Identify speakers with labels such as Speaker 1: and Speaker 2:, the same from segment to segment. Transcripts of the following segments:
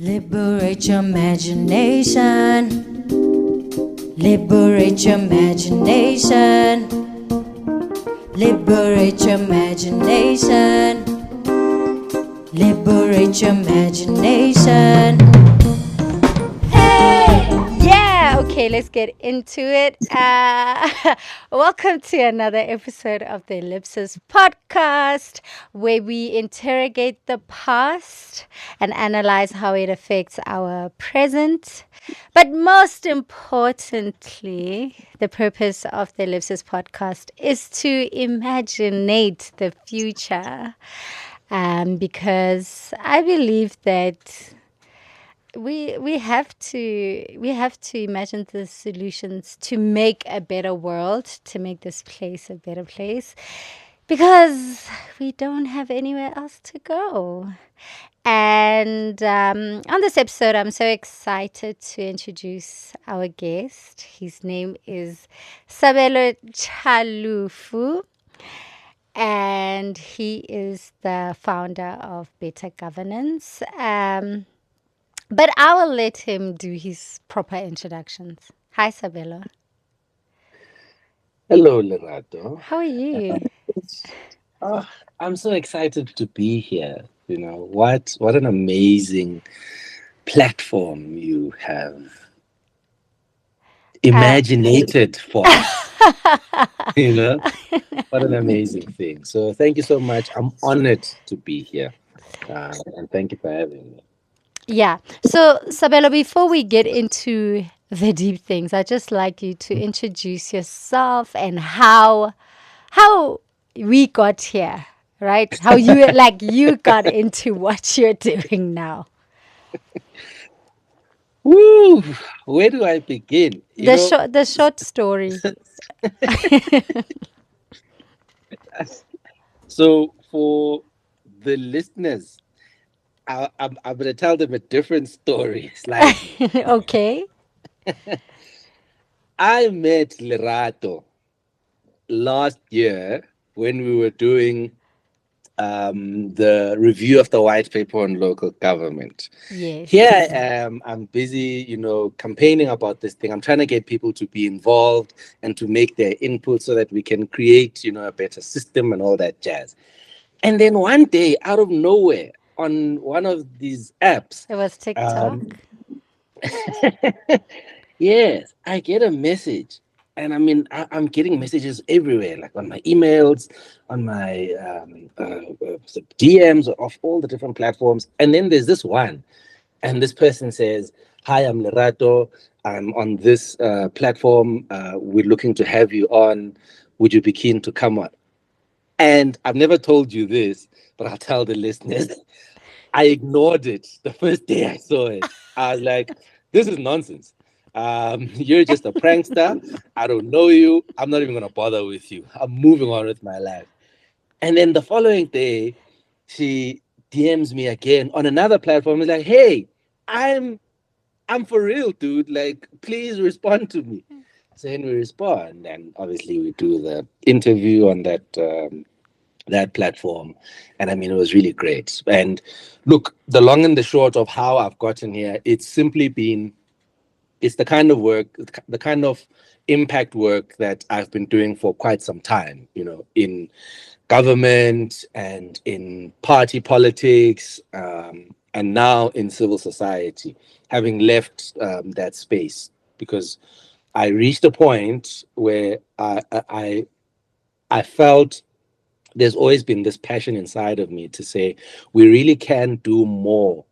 Speaker 1: Liberate your imagination. Liberate your imagination. Liberate your imagination. Liberate your imagination.
Speaker 2: Yeah, okay, let's get into it. Welcome to another episode of the Ellipsis podcast, where we interrogate the past and analyze how it affects our present. But most importantly, the purpose of the Ellipsis podcast is to imaginate the future. Because I believe that we have to imagine the solutions to make a better world, to make this place a better place, because we don't have anywhere else to go. And on this episode, I'm so excited to introduce our guest. His name is Sabelo Chalufu, and he is the founder of Better Governance. But I will let him do his proper introductions. Hi, Sabelo.
Speaker 3: Hello, Lerato.
Speaker 2: How are you?
Speaker 3: Oh, I'm so excited to be here. What an amazing platform you have imaginated for us. You know, what an amazing thing. So thank you so much. I'm honored to be here, and thank you for having me.
Speaker 2: Yeah. So, Sabelo, before we get into the deep things, I'd just like you to introduce yourself and how we got here, right? How you got into what you're doing now.
Speaker 3: Woo! Where do I begin?
Speaker 2: The short story.
Speaker 3: So for the listeners, I'm going to tell them a different story slightly.
Speaker 2: Okay.
Speaker 3: I met Lerato last year when we were doing the review of the white paper on local government.
Speaker 2: Yes.
Speaker 3: Here I am. I'm busy, campaigning about this thing. I'm trying to get people to be involved and to make their input so that we can create, a better system and all that jazz. And then one day, out of nowhere, on one of these apps,
Speaker 2: It was TikTok.
Speaker 3: yes, I get a message. And I mean, I'm getting messages everywhere, like on my emails, on my DMs of all the different platforms. And then there's this one, and this person says, "Hi, I'm Lerato. I'm on this platform. We're looking to have you on. Would you be keen to come on?" And I've never told you this, but I'll tell the listeners. I ignored it the first day I saw it. I was like, this is nonsense. You're just a prankster. I don't know you. I'm not even going to bother with you. I'm moving on with my life. And then the following day, she DMs me again on another platform. It's like, hey, I'm for real, dude. Like, please respond to me. So then we respond, and obviously we do the interview on that platform. And I mean, it was really great. And look, the long and the short of how I've gotten here, it's the kind of work, the kind of impact work that I've been doing for quite some time, in government and in party politics, and now in civil society, having left that space, because I reached a point where I felt there's always been this passion inside of me to say we really can do more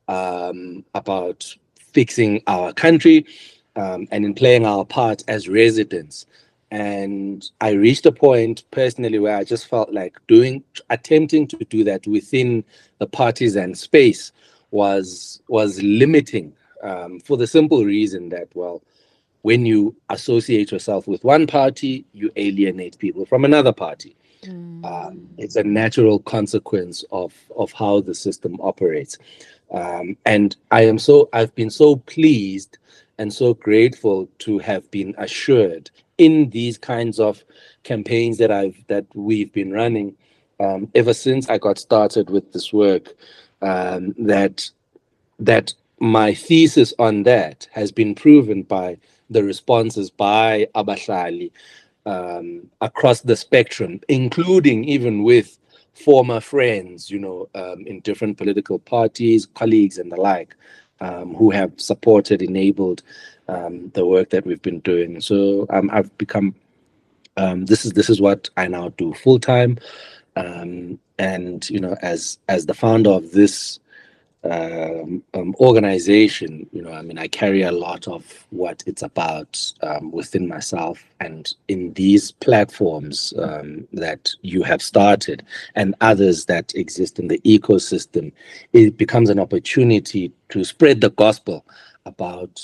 Speaker 3: about fixing our country, and in playing our part as residents. And I reached a point personally where I just felt like attempting to do that within the partisan space was limiting, for the simple reason that, well, when you associate yourself with one party, you alienate people from another party. It's a natural consequence of how the system operates. And I've been so pleased and so grateful to have been assured in these kinds of campaigns that we've been running, ever since I got started with this work, that my thesis on that has been proven by the responses by Abahlali across the spectrum, including even with former friends, in different political parties, colleagues, and the like, who have supported, enabled the work that we've been doing. So I've become this is what I now do full time, and as the founder of this organization, I carry a lot of what it's about within myself, and in these platforms that you have started and others that exist in the ecosystem, it becomes an opportunity to spread the gospel about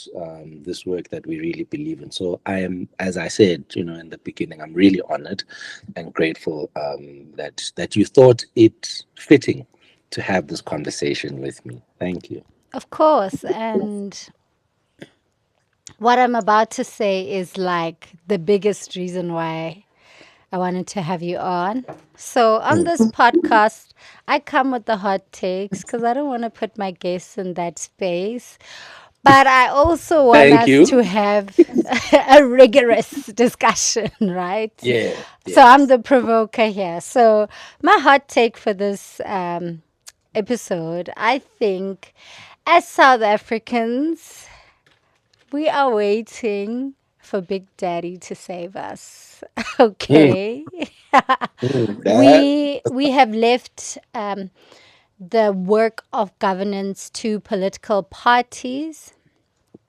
Speaker 3: this work that we really believe in. So I am, as I said, in the beginning, I'm really honored and grateful that you thought it fitting to have this conversation with me. Thank you.
Speaker 2: Of course. And what I'm about to say is like the biggest reason why I wanted to have you on. So, on this podcast, I come with the hot takes because I don't want to put my guests in that space. But I also want
Speaker 3: Thank
Speaker 2: us
Speaker 3: you.
Speaker 2: to have a rigorous discussion, right?
Speaker 3: Yeah.
Speaker 2: So, I'm
Speaker 3: Yes.
Speaker 2: the provoker here. So, my hot take for this episode, I think, as South Africans, we are waiting for Big Daddy to save us.
Speaker 3: Mm,
Speaker 2: Okay.
Speaker 3: that.
Speaker 2: We have left the work of governance to political parties.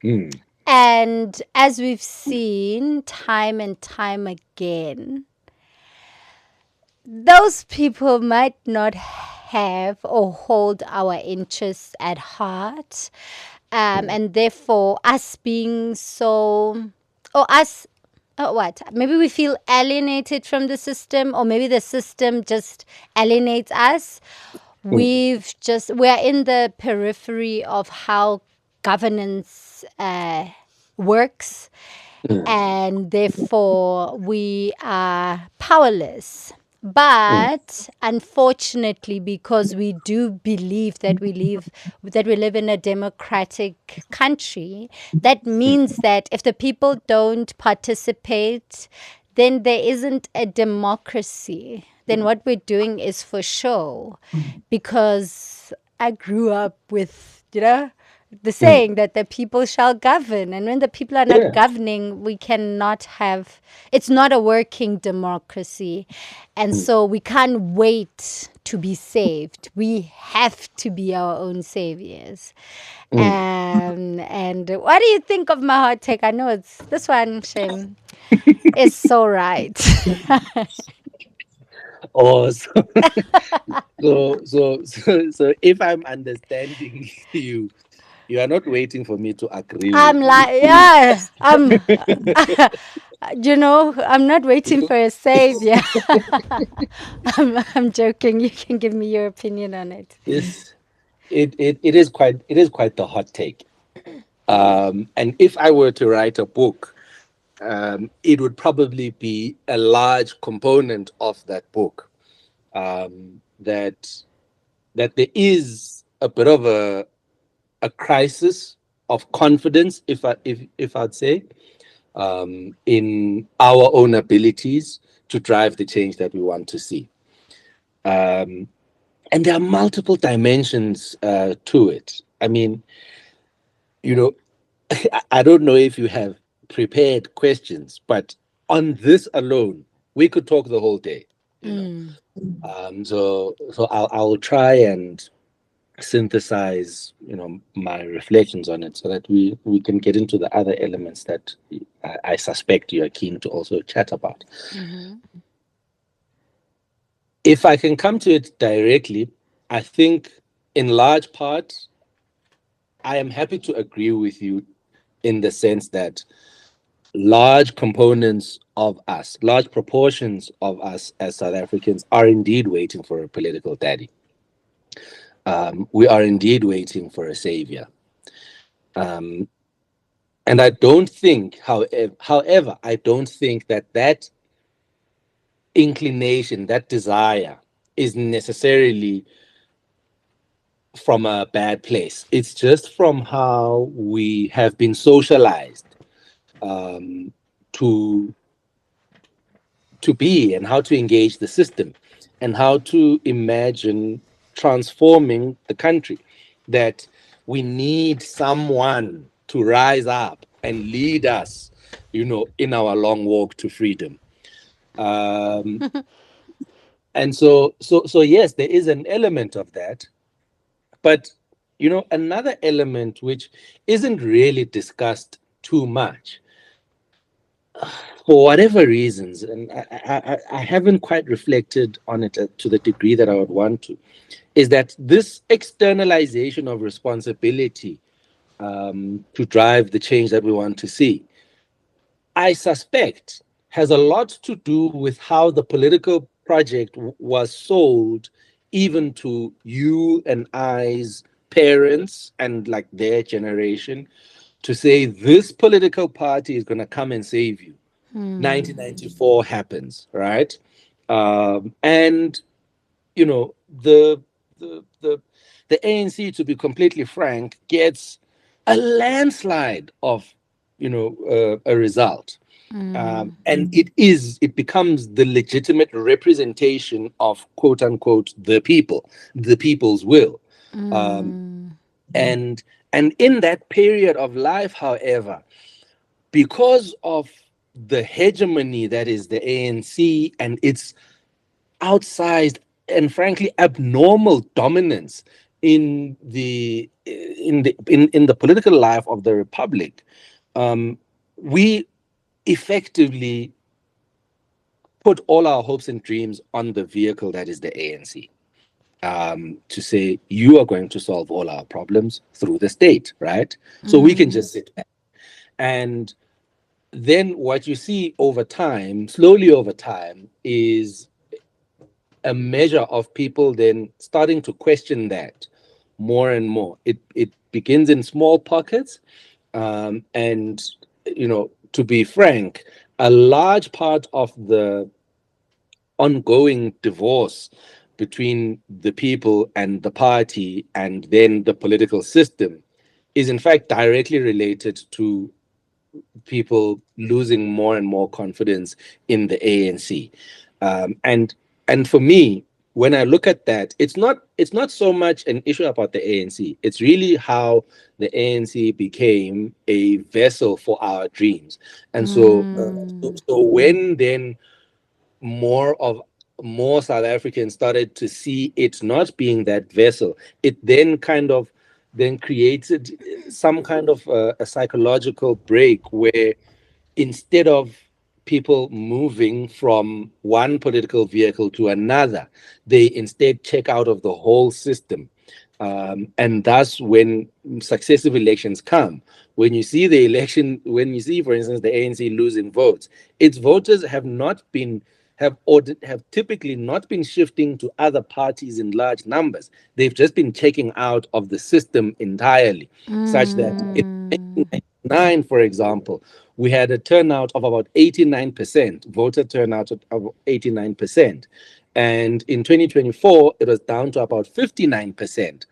Speaker 3: Mm,
Speaker 2: And as we've seen time and time again, those people might not have or hold our interests at heart. And therefore, us being so, or us, what? Maybe we feel alienated from the system, or maybe the system just alienates us.
Speaker 3: mm,
Speaker 2: We're in the periphery of how governance works,
Speaker 3: mm,
Speaker 2: and therefore we are powerless.
Speaker 3: mm,
Speaker 2: But unfortunately, because we do believe that we live in a democratic country, that means that if the people don't participate, then there isn't a democracy. Then what we're doing is for show. Because I grew up with, the
Speaker 3: mm.
Speaker 2: saying that the people shall govern. And when the people are not
Speaker 3: Yeah.
Speaker 2: governing, we cannot have, it's not a working democracy. And
Speaker 3: Mm,
Speaker 2: so we can't wait to be saved. We have to be our own saviors.
Speaker 3: mm.
Speaker 2: And what do you think of my hot take? I know it's this one, Shame, is so right.
Speaker 3: Oh, so if I'm understanding you, you are not waiting for me to agree
Speaker 2: I'm
Speaker 3: with you.
Speaker 2: like, yeah, I'm not waiting for a savior. I'm joking. You can give me your opinion on it.
Speaker 3: Yes, it is quite the hot take. And if I were to write a book, it would probably be a large component of that book. That there is a bit of a crisis of confidence, if I'd say, in our own abilities to drive the change that we want to see. Um, and there are multiple dimensions to it. I mean, you know, I don't know if you have prepared questions, but on this alone, we could talk the whole day. You know,
Speaker 2: Mm.
Speaker 3: so I'll try and synthesize my reflections on it so that we can get into the other elements that I suspect you are keen to also chat about.
Speaker 2: Hmm.
Speaker 3: If I can come to it directly, I think in large part I am happy to agree with you in the sense that large components of us, large proportions of us as South Africans are indeed waiting for a political daddy. We are indeed waiting for a savior. Um, And I don't think, however, I don't think that inclination, that desire, is necessarily from a bad place. It's just from how we have been socialized um, to be and how to engage the system and how to imagine transforming the country. That we need someone to rise up and lead us, in our long walk to freedom. Um, and so yes, there is an element of that, but another element which isn't really discussed too much for whatever reasons, and I haven't quite reflected on it to the degree that I would want to, is that this externalization of responsibility to drive the change that we want to see, I suspect, has a lot to do with how the political project was sold, even to you and I's parents and like their generation, to say this political party is going to come and save you. 1994 happens, right? And the the ANC, to be completely frank, gets a landslide of a result, and it becomes the legitimate representation of quote unquote the people's will, um, and in that period of life, however, because of the hegemony that is the ANC and its outsized and frankly abnormal dominance in the political life of the republic, we effectively put all our hopes and dreams on the vehicle that is the ANC, to say you are going to solve all our problems through the state, right? So we can just sit back. And then what you see over time, slowly over time, is a measure of people then starting to question that more and more. It begins in small pockets, and to be frank, a large part of the ongoing divorce between the people and the party and then the political system is in fact directly related to people losing more and more confidence in the ANC. And for me, when I look at that, it's not so much an issue about the ANC. It's really how the ANC became a vessel for our dreams. And so when then more South Africans started to see it not being that vessel, it then kind of then created some kind of a psychological break where instead of people moving from one political vehicle to another, they instead check out of the whole system. And thus, when successive elections come, when you see the election, when you see, for instance, the ANC losing votes, its voters have typically not been shifting to other parties in large numbers. They've just been checking out of the system entirely, such that in 1999, for example, we had a turnout of about 89%, voter turnout of 89%. And in 2024, it was down to about 59%.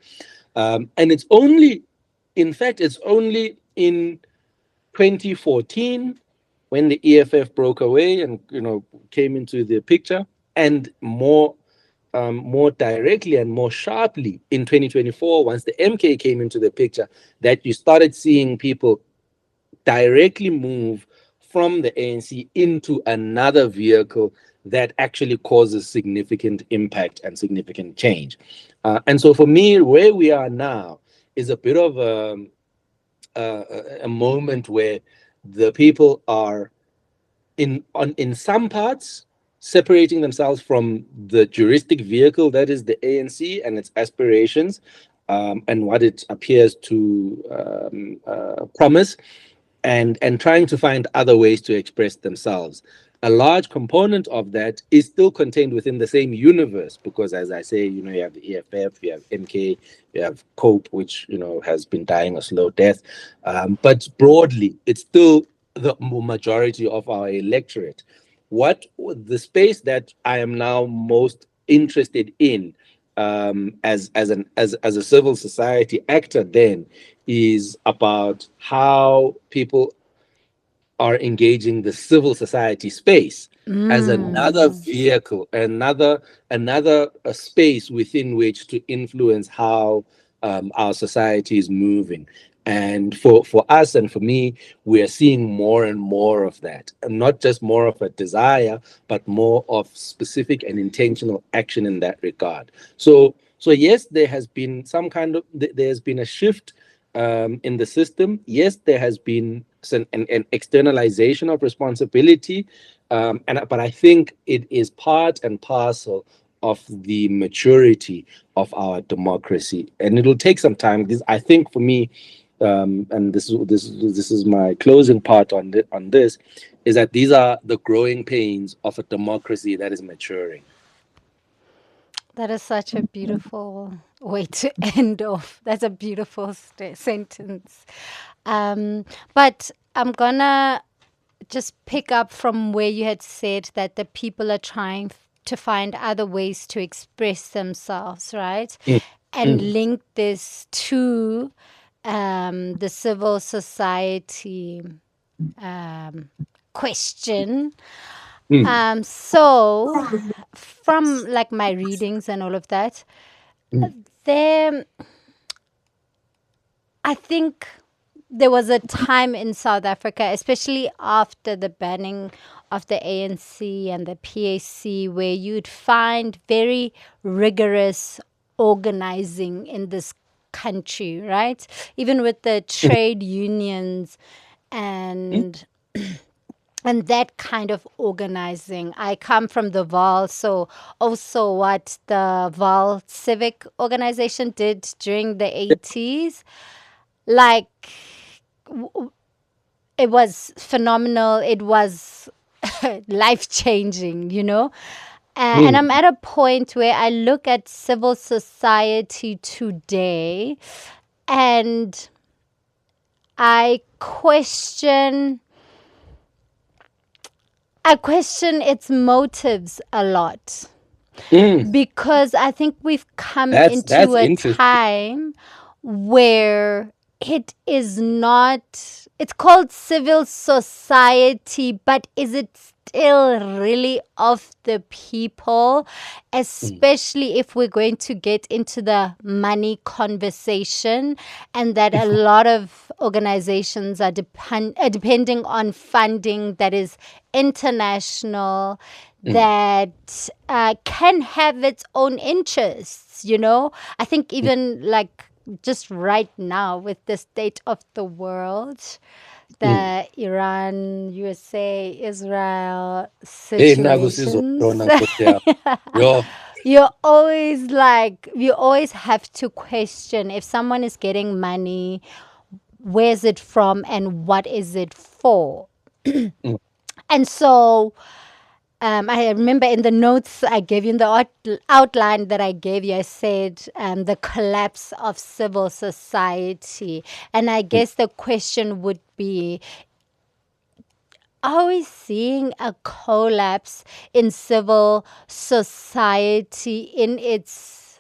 Speaker 3: And it's only in 2014 when the EFF broke away and came into the picture, and more directly and more sharply in 2024, once the MK came into the picture, that you started seeing people directly move from the ANC into another vehicle that actually causes significant impact and significant change. And so for me, where we are now is a bit of a moment where the people are in some parts separating themselves from the juristic vehicle that is the ANC and its aspirations, and what it appears to promise, and trying to find other ways to express themselves. A large component of that is still contained within the same universe because, as I say, you have the EFF, you have MK, you have COPE, which has been dying a slow death. But broadly, it's still the majority of our electorate. What the space that I am now most interested in as a civil society actor then is about how people are engaging the civil society space as another vehicle, another space within which to influence how our society is moving. And for us and for me, we are seeing more and more of that, and not just more of a desire, but more of specific and intentional action in that regard. So yes, there has been some kind of there's been a shift in the system. Yes, there has been an externalization of responsibility, but I think it is part and parcel of the maturity of our democracy, and it'll take some time. This, I think, for me, and this is my closing part on this, is that these are the growing pains of a democracy that is maturing.
Speaker 2: That is such a beautiful way to end off. That's a beautiful sentence. But I'm gonna just pick up from where you had said that the people are trying to find other ways to express themselves, right?
Speaker 3: Mm,
Speaker 2: And
Speaker 3: mm,
Speaker 2: link this to the civil society question.
Speaker 3: mm,
Speaker 2: So, from like my readings and all of that,
Speaker 3: mm,
Speaker 2: there, I think there was a time in South Africa, especially after the banning of the ANC and the PAC, where you'd find very rigorous organizing in this country, right? Even with the trade unions
Speaker 3: mm,
Speaker 2: and that kind of organizing. I come from the VAL, so also what the VAL civic organization did during the 80s, like it was phenomenal. It was life changing, you know? And
Speaker 3: mm,
Speaker 2: I'm at a point where I look at civil society today and I question its motives a lot
Speaker 3: mm.
Speaker 2: because I think we've come
Speaker 3: That's
Speaker 2: into a
Speaker 3: interesting.
Speaker 2: time where it is not, it's called civil society, but is it still really of the people,
Speaker 3: Mm,
Speaker 2: especially if we're going to get into the money conversation, and that a lot of organizations are depending on funding that is international,
Speaker 3: mm,
Speaker 2: that can have its own interests, you know? I think
Speaker 3: mm,
Speaker 2: even like just right now with the state of the world,
Speaker 3: mm.
Speaker 2: the Iran, USA, Israel
Speaker 3: Hey, nakusizo
Speaker 2: situations,
Speaker 3: yona Nkosi yami. Yo.
Speaker 2: you always have to question if someone is getting money, where's it from and what is it for?
Speaker 3: Mm,
Speaker 2: And so I remember in the notes I gave you, in the outline that I gave you, I said the collapse of civil society. And I
Speaker 3: mm,
Speaker 2: guess the question would be, are we seeing a collapse in civil society in its,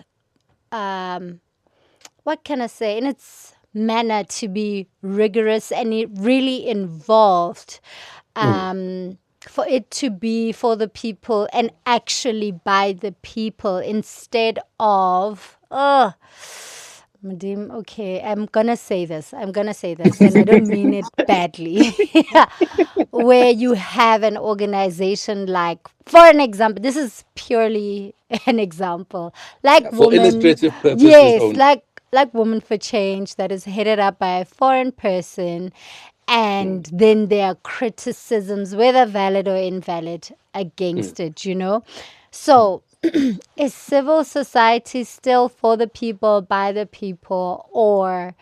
Speaker 2: what can I say, in its manner to be rigorous and really involved?
Speaker 3: mm,
Speaker 2: For it to be for the people and actually by the people instead of, Madim, okay, I'm gonna say this, and I don't mean it badly. Where you have an organization like, for an example, this is purely an example, like
Speaker 3: for
Speaker 2: women,
Speaker 3: illustrative purposes
Speaker 2: yes,
Speaker 3: only.
Speaker 2: like Women for Change, that is headed up by a foreign person,
Speaker 3: Mm,
Speaker 2: and then there are criticisms, whether valid or invalid,
Speaker 3: mm.
Speaker 2: against it, you know? So, is civil society still for the people, by the people, or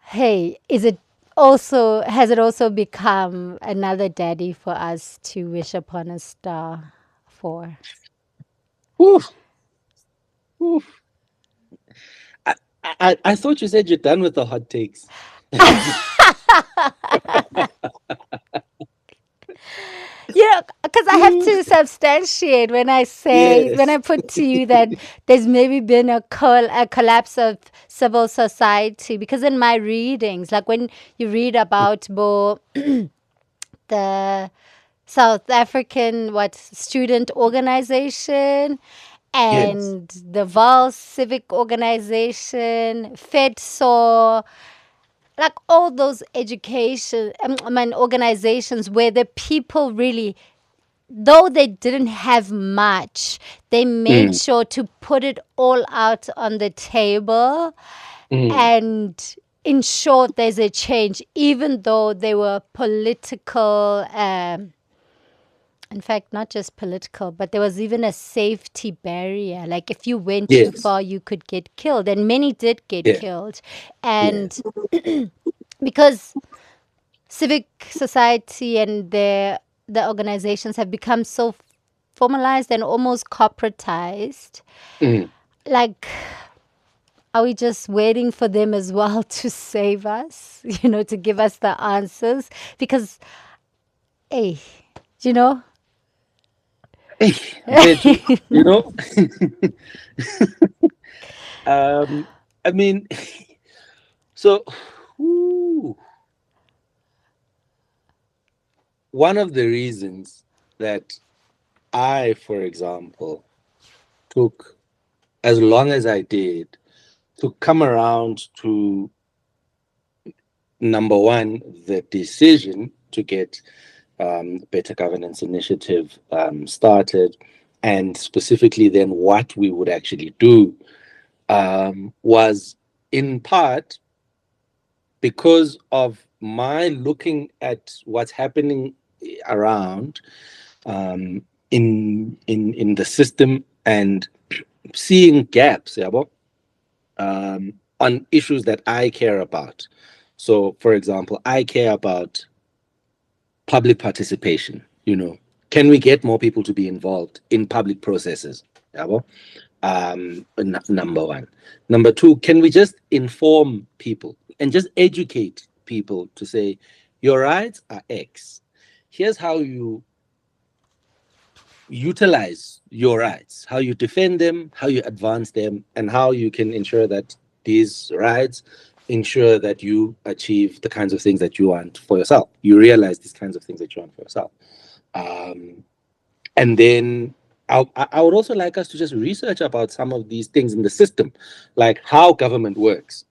Speaker 2: hey, has it also become another daddy for us to wish upon a star for?
Speaker 3: Whew, whew. I thought you said you're done with the hot takes.
Speaker 2: Yeah, because I have to substantiate when I say, when I
Speaker 3: Yes.
Speaker 2: put to you that there's maybe been a collapse of civil society. Because in my readings, like when you read about the South African student organization
Speaker 3: Yes.
Speaker 2: and the Val Civic Organization, FedSaw, like all those education, organizations where the people really, though they didn't have much, they made
Speaker 3: Mm,
Speaker 2: sure to put it all out on the table
Speaker 3: mm,
Speaker 2: and ensure there's a change, even though they were political. In fact, not just political, but there was even a safety barrier. Like if you went too
Speaker 3: yes.
Speaker 2: far, you could get killed, and many did get
Speaker 3: Yeah.
Speaker 2: killed.
Speaker 3: Yeah.
Speaker 2: And because civic society and the organizations have become so formalized and almost corporatized,
Speaker 3: Mm.
Speaker 2: like, are we just waiting for them as well to save us, to give us the answers? Because, hey, you know,
Speaker 3: Hey, Betu, you know, I mean, so whew, one of the reasons that I, for example, took as long as I did to come around to number one, the decision to get Better Governance Initiative started, and specifically then what we would actually do was in part because of my looking at what's happening around in the system and seeing gaps, yabo, on issues that I care about. So, for example, I care about public participation. Can we get more people to be involved in public processes? Yabo? Number one. Number two, can we just inform people and just educate people to say, your rights are X. Here's how you utilize your rights, how you defend them, how you advance them, and how you can ensure that these rights ensure that you achieve the kinds of things that you want for yourself. You realize these kinds of things that you want for yourself. Um, and then I would also like us to just research about some of these things in the system, like how government works,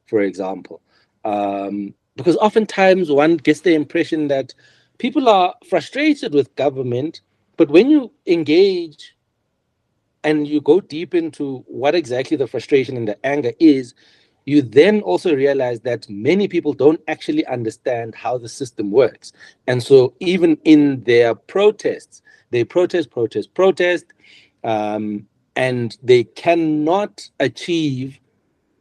Speaker 3: for example. Because oftentimes one gets the impression that people are frustrated with government, but when you engage and you go deep into what exactly the frustration and the anger is, you then also realize that many people don't actually understand how the system works. And so, even in their protests, they protest, and they cannot achieve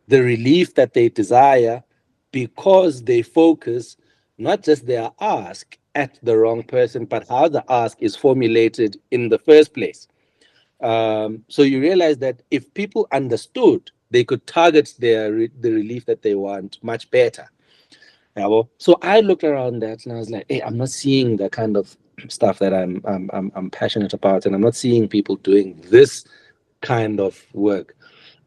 Speaker 3: the relief that they desire because they focus not just their ask at the wrong person, but how the ask is formulated in the first place. So you realize that if people understood, they could target the relief that they want much better. Yeah, well, so I looked around that and I was like, hey, I'm not seeing the kind of stuff that I'm passionate about, and I'm not seeing people doing this kind of work.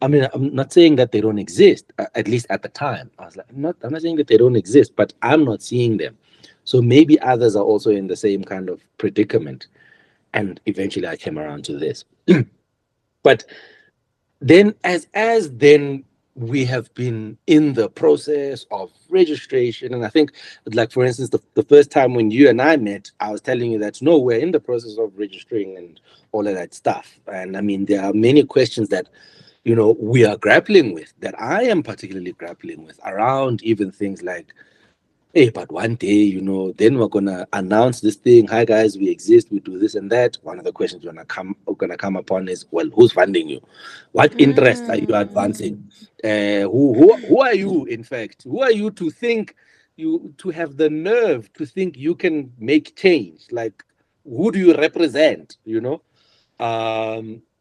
Speaker 3: I mean, I'm not saying that they don't exist, at least at the time. I was like, I'm not saying that they don't exist, but I'm not seeing them. So maybe others are also in the same kind of predicament. And eventually I came around to this. But then as then we have been in the process of registration, and I think, like, for instance, the first time when you and I met, I was telling you that no, we're in the process of registering and all of that stuff. And I mean, there are many questions that we are grappling with, that I am particularly grappling with, around even things like, hey, but one day, then we're gonna announce this thing. Hi guys, we exist, we do this and that. One of the questions we're gonna come upon is, well, who's funding you? What interests are you advancing? Who are you, in fact? Who are you to have the nerve to think you can make change? Like, who do you represent?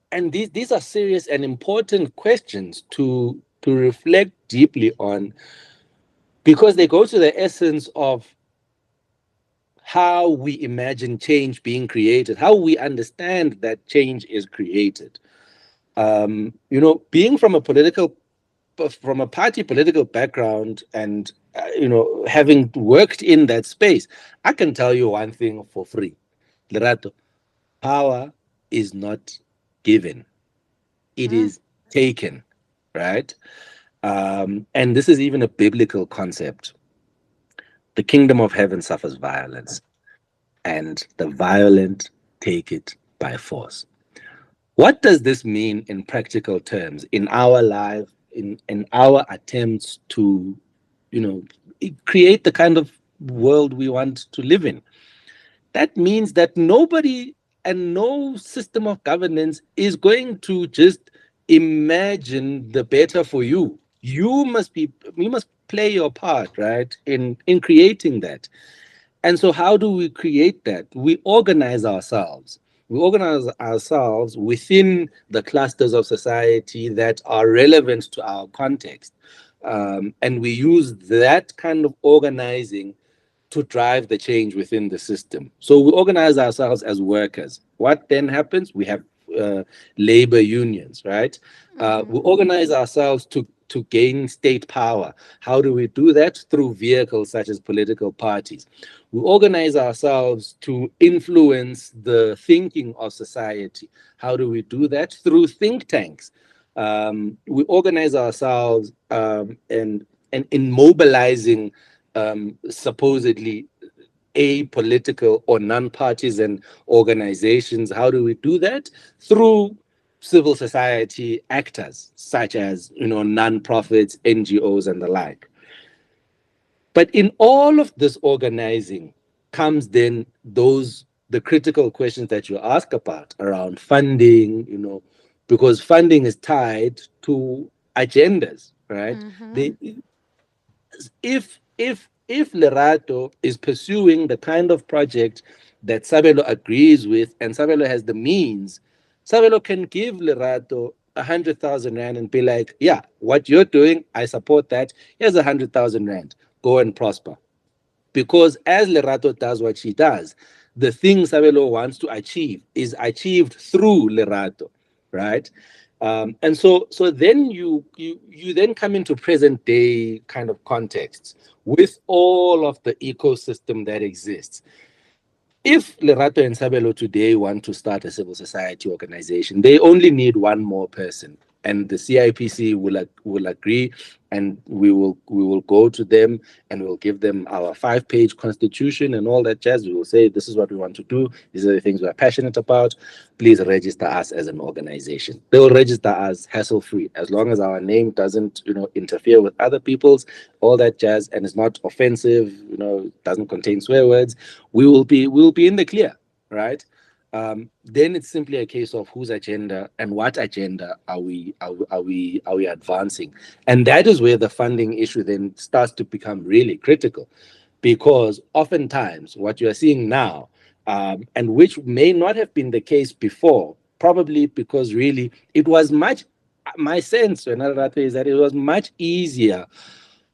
Speaker 3: And these are serious and important questions to reflect deeply on, because they go to the essence of how we imagine change being created, how we understand that change is created. Being from a party political background, and having worked in that space, I can tell you one thing for free, Lerato: power is not given, it
Speaker 2: Mm.
Speaker 3: is taken, right? And this is even a biblical concept. The kingdom of heaven suffers violence, and the violent take it by force. What does this mean in practical terms in our life, in our attempts to, create the kind of world we want to live in? That means that nobody and no system of governance is going to just imagine the better for you. You must play your part, right, in creating that. And so, how do we create that? We organize ourselves. We organize ourselves within the clusters of society that are relevant to our context. And we use that kind of organizing to drive the change within the system. So we organize ourselves as workers. What then happens? We have labor unions, right? We organize ourselves to gain state power. How do we do that? Through vehicles such as political parties. We organize ourselves to influence the thinking of society. How do we do that? Through think tanks. We organize ourselves and in mobilizing supposedly apolitical or non-partisan organizations. How do we do that? Through civil society actors such as non-profits, NGOs, and the like. But in all of this organizing comes then the critical questions that you ask about around funding, because funding is tied to agendas, right? They, if Lerato is pursuing the kind of project that Sabelo agrees with, and Sabelo has the means, Sabelo can give Lerato 100,000 rand and be like, yeah, what you're doing, I support that. Here's 100,000 rand. Go and prosper. Because as Lerato does what she does, the thing Sabelo wants to achieve is achieved through Lerato, right? And so then you then come into present day kind of contexts with all of the ecosystem that exists. If Lerato and Sabelo today want to start a civil society organization, they only need one more person, and the CIPC will agree, and we will go to them and we'll give them our 5-page constitution and all that jazz. We will say, this is what we want to do. These are the things we're passionate about. Please register us as an organization. They will register us hassle-free, as long as our name doesn't, interfere with other people's, all that jazz, and it's not offensive, doesn't contain swear words. We will be in the clear, right? Then it's simply a case of whose agenda and what agenda are we advancing, and that is where the funding issue then starts to become really critical, because oftentimes what you are seeing now, and which may not have been the case before, probably because really it was much. My sense, when is that it was much easier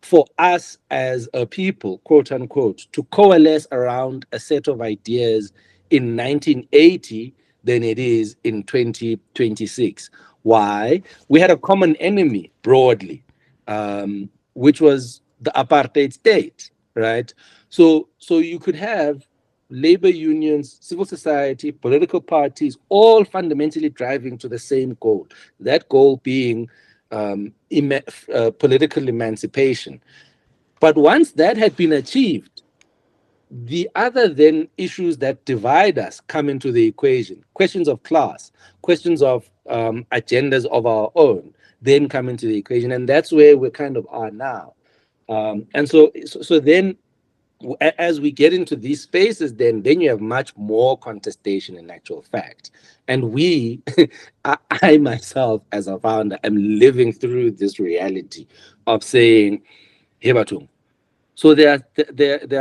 Speaker 3: for us as a people, quote unquote, to coalesce around a set of ideas in 1980 than it is in 2026. Why? We had a common enemy broadly, which was the apartheid state, right? So you could have labor unions, civil society, political parties, all fundamentally driving to the same goal. That goal being political emancipation. But once that had been achieved, the other then issues that divide us come into the equation. Questions of class, questions of agendas of our own then come into the equation. And that's where we kind of are now. And so then as we get into these spaces, then you have much more contestation in actual fact. And I myself, as a founder, am living through this reality of saying, Hebatung. So there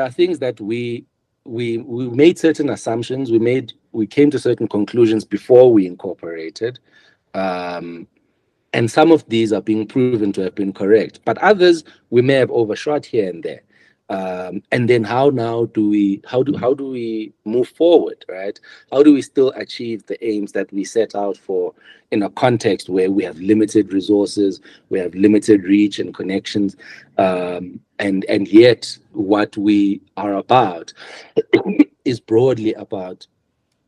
Speaker 3: are things that we made certain assumptions, we came to certain conclusions before we incorporated. Um, and some of these are being proven to have been correct, but others we may have overshot here and there. And then how do we move forward, right? How do we still achieve the aims that we set out for in a context where we have limited resources, we have limited reach and connections, and yet what we are about is broadly about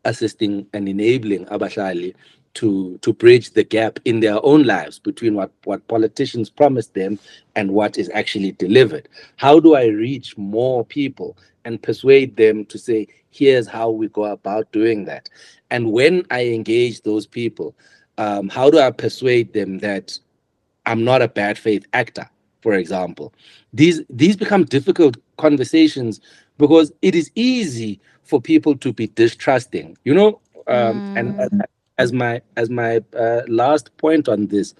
Speaker 3: assisting and enabling Abashali to bridge the gap in their own lives between what politicians promise them and what is actually delivered. How do I reach more people and persuade them to say, here's how we go about doing that? And when I engage those people, how do I persuade them that I'm not a bad faith actor, for example? These become difficult conversations because it is easy for people to be distrusting, and as my last point on this,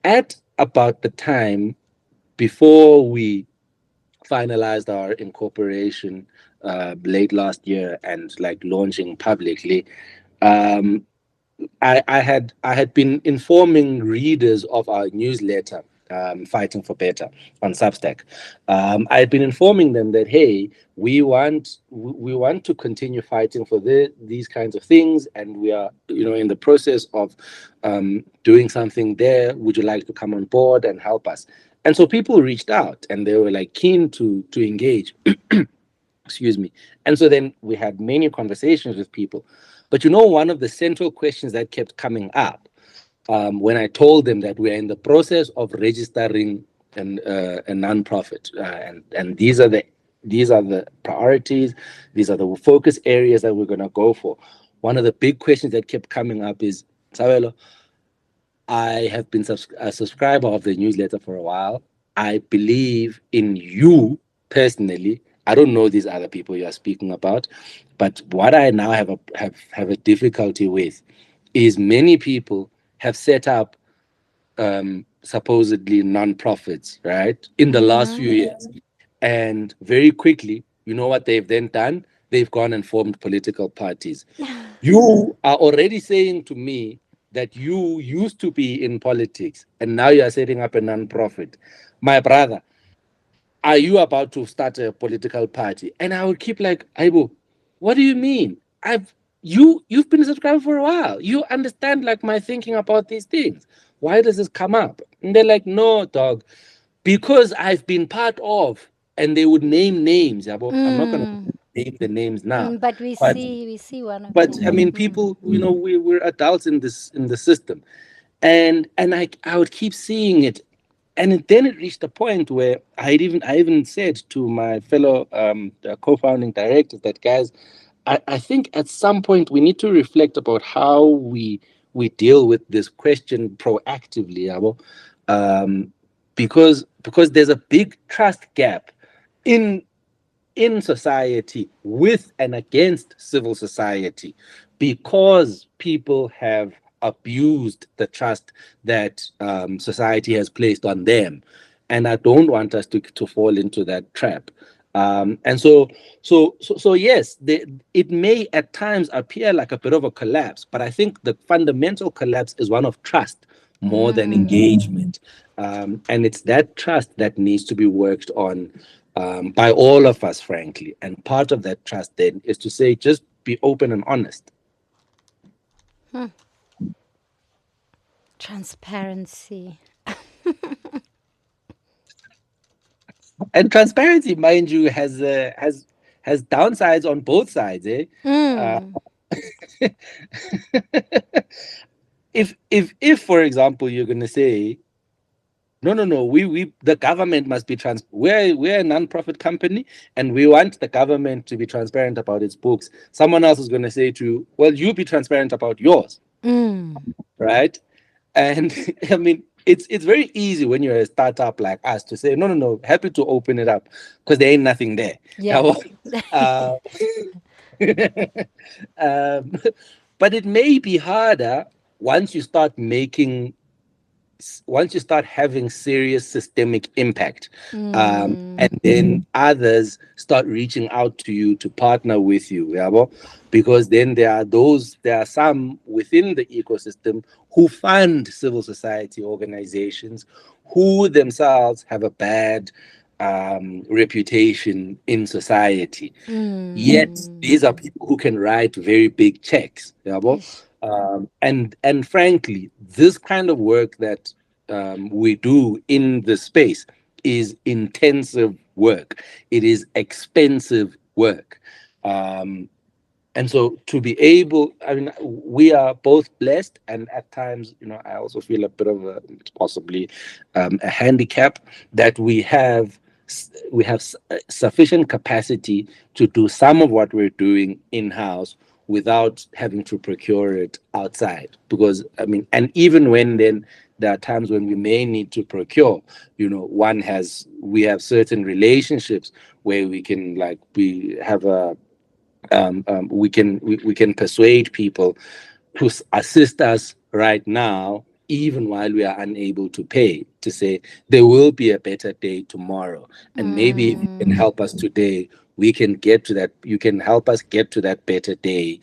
Speaker 3: at about the time before we finalized our incorporation late last year and like launching publicly, um, I had been informing readers of our newsletter, Fighting for Better, on Substack. I had been informing them that, hey, we want to continue fighting for these kinds of things, and we are in the process of doing something there. Would you like to come on board and help us? And so people reached out, and they were like keen to engage. Excuse me. And so then we had many conversations with people. But one of the central questions that kept coming up when I told them that we're in the process of registering a nonprofit, and these are the priorities, these are the focus areas that we're going to go for. One of the big questions that kept coming up is, Sabelo, I have been a subscriber of the newsletter for a while. I believe in you personally. I don't know these other people you are speaking about, but what I now have a difficulty with is many people have set up supposedly non-profits, right, in the last few years, and very quickly, you know what they've then done? They've gone and formed political parties. You are already saying to me that you used to be in politics and now you are setting up a non-profit. My brother, are you about to start a political party? And I would keep like, Aibo, what do you mean? You've been a subscriber for a while. You understand like my thinking about these things. Why does this come up? And they're like, no, dog, because I've been part of, and they would name names. Yabo. I'm not gonna name the names now.
Speaker 2: But we
Speaker 3: But
Speaker 2: see one of
Speaker 3: but I
Speaker 2: them.
Speaker 3: mean, people, we're adults in the system, and I would keep seeing it, and then it reached a point where I even said to my fellow co-founding directors that, guys, I think at some point we need to reflect about how we deal with this question proactively, Yabo, because there's a big trust gap in society with and against civil society because people have abused the trust that society has placed on them. And I don't want us to fall into that trap. And so yes, it may at times appear like a bit of a collapse, but I think the fundamental collapse is one of trust more than engagement. And it's that trust that needs to be worked on by all of us, frankly. And part of that trust then is to say, just be open and honest.
Speaker 2: Transparency.
Speaker 3: And transparency, mind you, has downsides on both sides. Uh, if for example you're going to say, no, we the government must be we're a non-profit company and we want the government to be transparent about its books. Someone else is going to say to you, well, you be transparent about yours, right? And I mean, it's very easy when you're a startup like us to say, no, happy to open it up because there ain't nothing there.
Speaker 2: Yeah.
Speaker 3: Uh, um, but it may be harder once you start having serious systemic impact, and then others start reaching out to you to partner with you, yabo? Because then there are some within the ecosystem who fund civil society organizations who themselves have a bad reputation in society. Yet
Speaker 2: Mm.
Speaker 3: these are people who can write very big checks. Yabo?
Speaker 2: Ish.
Speaker 3: And frankly, this kind of work that we do in the space is intensive work. It is expensive work. Um, and so to be able, I mean, we are both blessed, and at times, I also feel a bit of a possibly a handicap that we have sufficient capacity to do some of what we're doing in house without having to procure it outside. Because I mean, and even when then there are times when we may need to procure, we have certain relationships where we have a we can persuade people to assist us right now, even while we are unable to pay, to say there will be a better day tomorrow, and maybe if you can
Speaker 2: Mm.
Speaker 3: help us today, we can get to that. You can help us get to that better day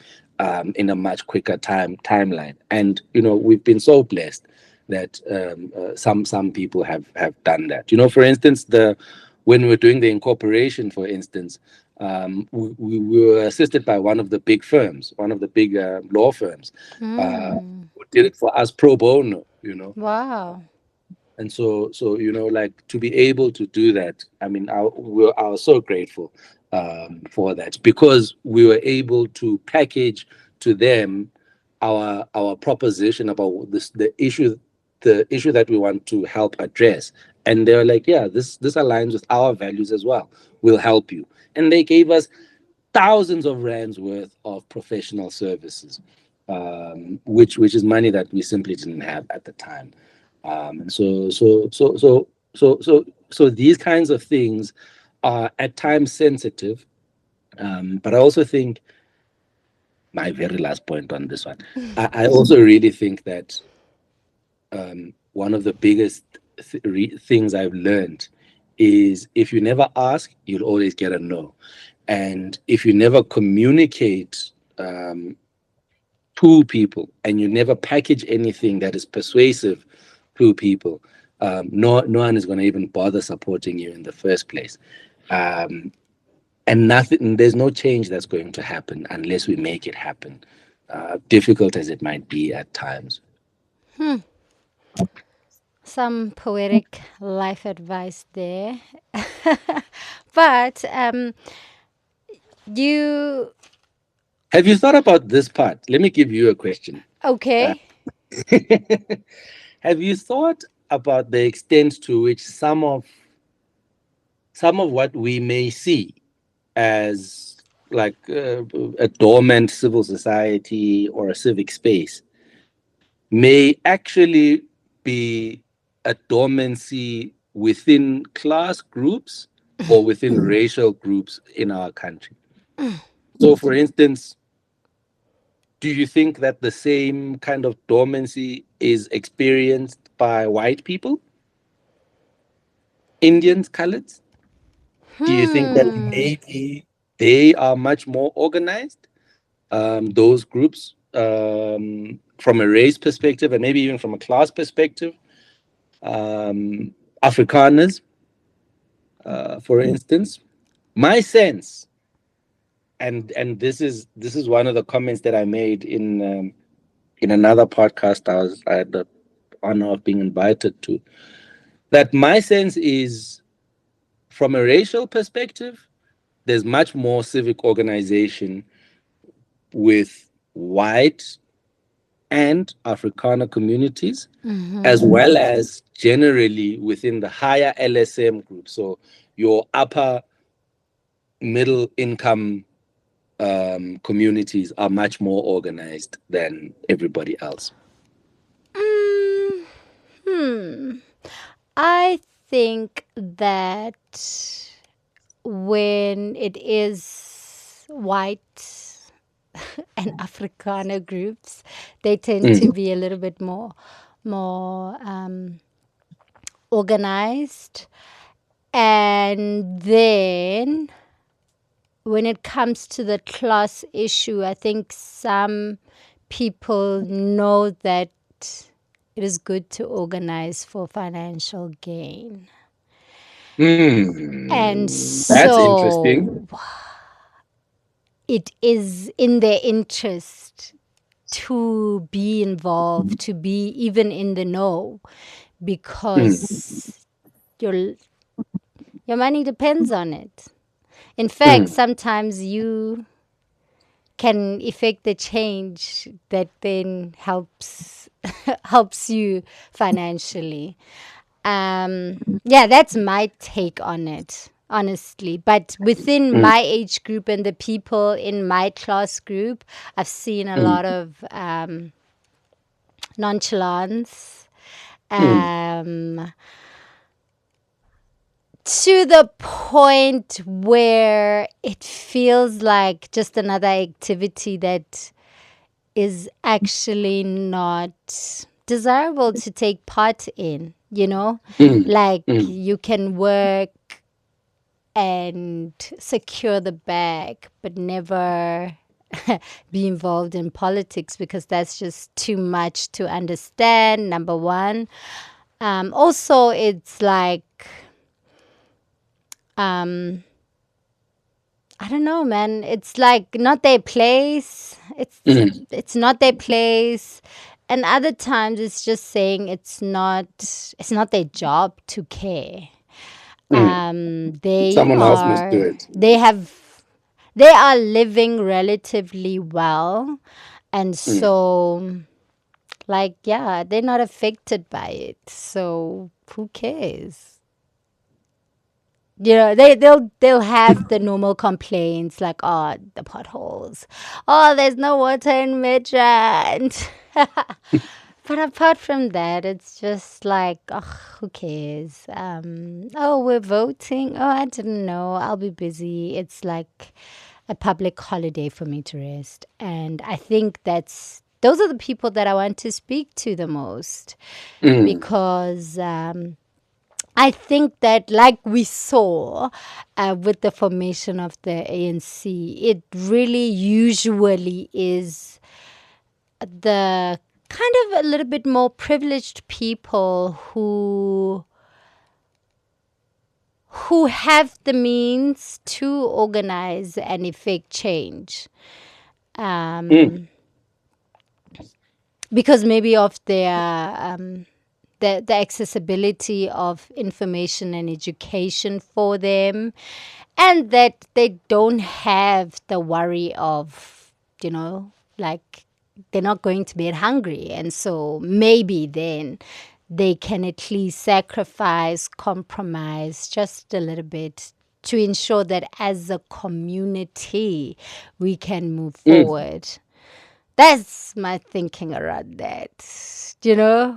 Speaker 3: in a much quicker timeline. And we've been so blessed that some people have done that. For instance, the when we were doing the incorporation, for instance, we were assisted by one of the big firms, one of the big law firms,
Speaker 2: Mm.
Speaker 3: who did it for us pro bono.
Speaker 2: Wow.
Speaker 3: And so like to be able to do that, I mean, I was so grateful for that, because we were able to package to them our proposition about the issue that we want to help address. And they were like, yeah, this aligns with our values as well. We'll help you. And they gave us thousands of rands worth of professional services, which is money that we simply didn't have at the time. And so these kinds of things are at times sensitive. But I also think, my very last point on this one, I also really think that one of the biggest things I've learned is, if you never ask, you'll always get a no. And if you never communicate um, to people, and you never package anything that is persuasive to people, no one is going to even bother supporting you in the first place. Um, and there's no change that's going to happen unless we make it happen, difficult as it might be at times.
Speaker 2: Some poetic life advice there. But you
Speaker 3: Have you thought about this part? Let me give you a question. Uh,
Speaker 2: okay?
Speaker 3: have you thought about the extent to which some of what we may see as like a dormant civil society or a civic space may actually be a dormancy within class groups or within racial groups in our country? So, for instance, do you think that the same kind of dormancy is experienced by white people, Indians, coloreds? Do you think that
Speaker 2: Hmm.
Speaker 3: maybe they are much more organized, those groups, from a race perspective and maybe even from a class perspective? Afrikaners, for instance. My sense, and this is one of the comments that I made in another podcast I had the honor of being invited to. That my sense is, from a racial perspective, there's much more civic organization with white and Afrikaner communities, as well as generally within the higher LSM group. So your upper middle income communities are much more organized than everybody else.
Speaker 2: Mm, hmm. I think that when it is white and Afrikaner groups, they tend to
Speaker 3: Mm.
Speaker 2: be a little bit more organized. And then when it comes to the class issue, I think some people know that it is good to organize for financial gain. And
Speaker 3: That's interesting.
Speaker 2: so it is in their interest to be involved, to be even in the know, because your money depends on it. In fact, sometimes you can effect the change that then helps you financially. Yeah, that's my take on it, honestly. But within my age group and the people in my class group, I've seen a lot of nonchalance. To the point where it feels like just another activity that is actually not desirable to take part in, like you can work and secure the bag but never be involved in politics because that's just too much to understand, number one. Also, it's like I don't know, man. It's like not their place. It's not their place. And other times it's just saying it's not their job to care. They
Speaker 3: Someone else must do
Speaker 2: are
Speaker 3: it.
Speaker 2: they are living relatively well, and so like yeah, they're not affected by it. So who cares? They'll have the normal complaints like, oh, the potholes, oh, there's no water in Midrand. But apart from that, it's just like, oh, who cares? Oh, we're voting. Oh, I didn't know. I'll be busy. It's like a public holiday for me to rest, and I think those are the people that I want to speak to the most because. I think that, like we saw with the formation of the ANC, it really usually is the kind of a little bit more privileged people who have the means to organize and effect change. Because maybe of their the accessibility of information and education for them, and that they don't have the worry of, like they're not going to bed hungry. And so maybe then they can at least sacrifice, compromise just a little bit to ensure that as a community we can move forward. That's my thinking around that.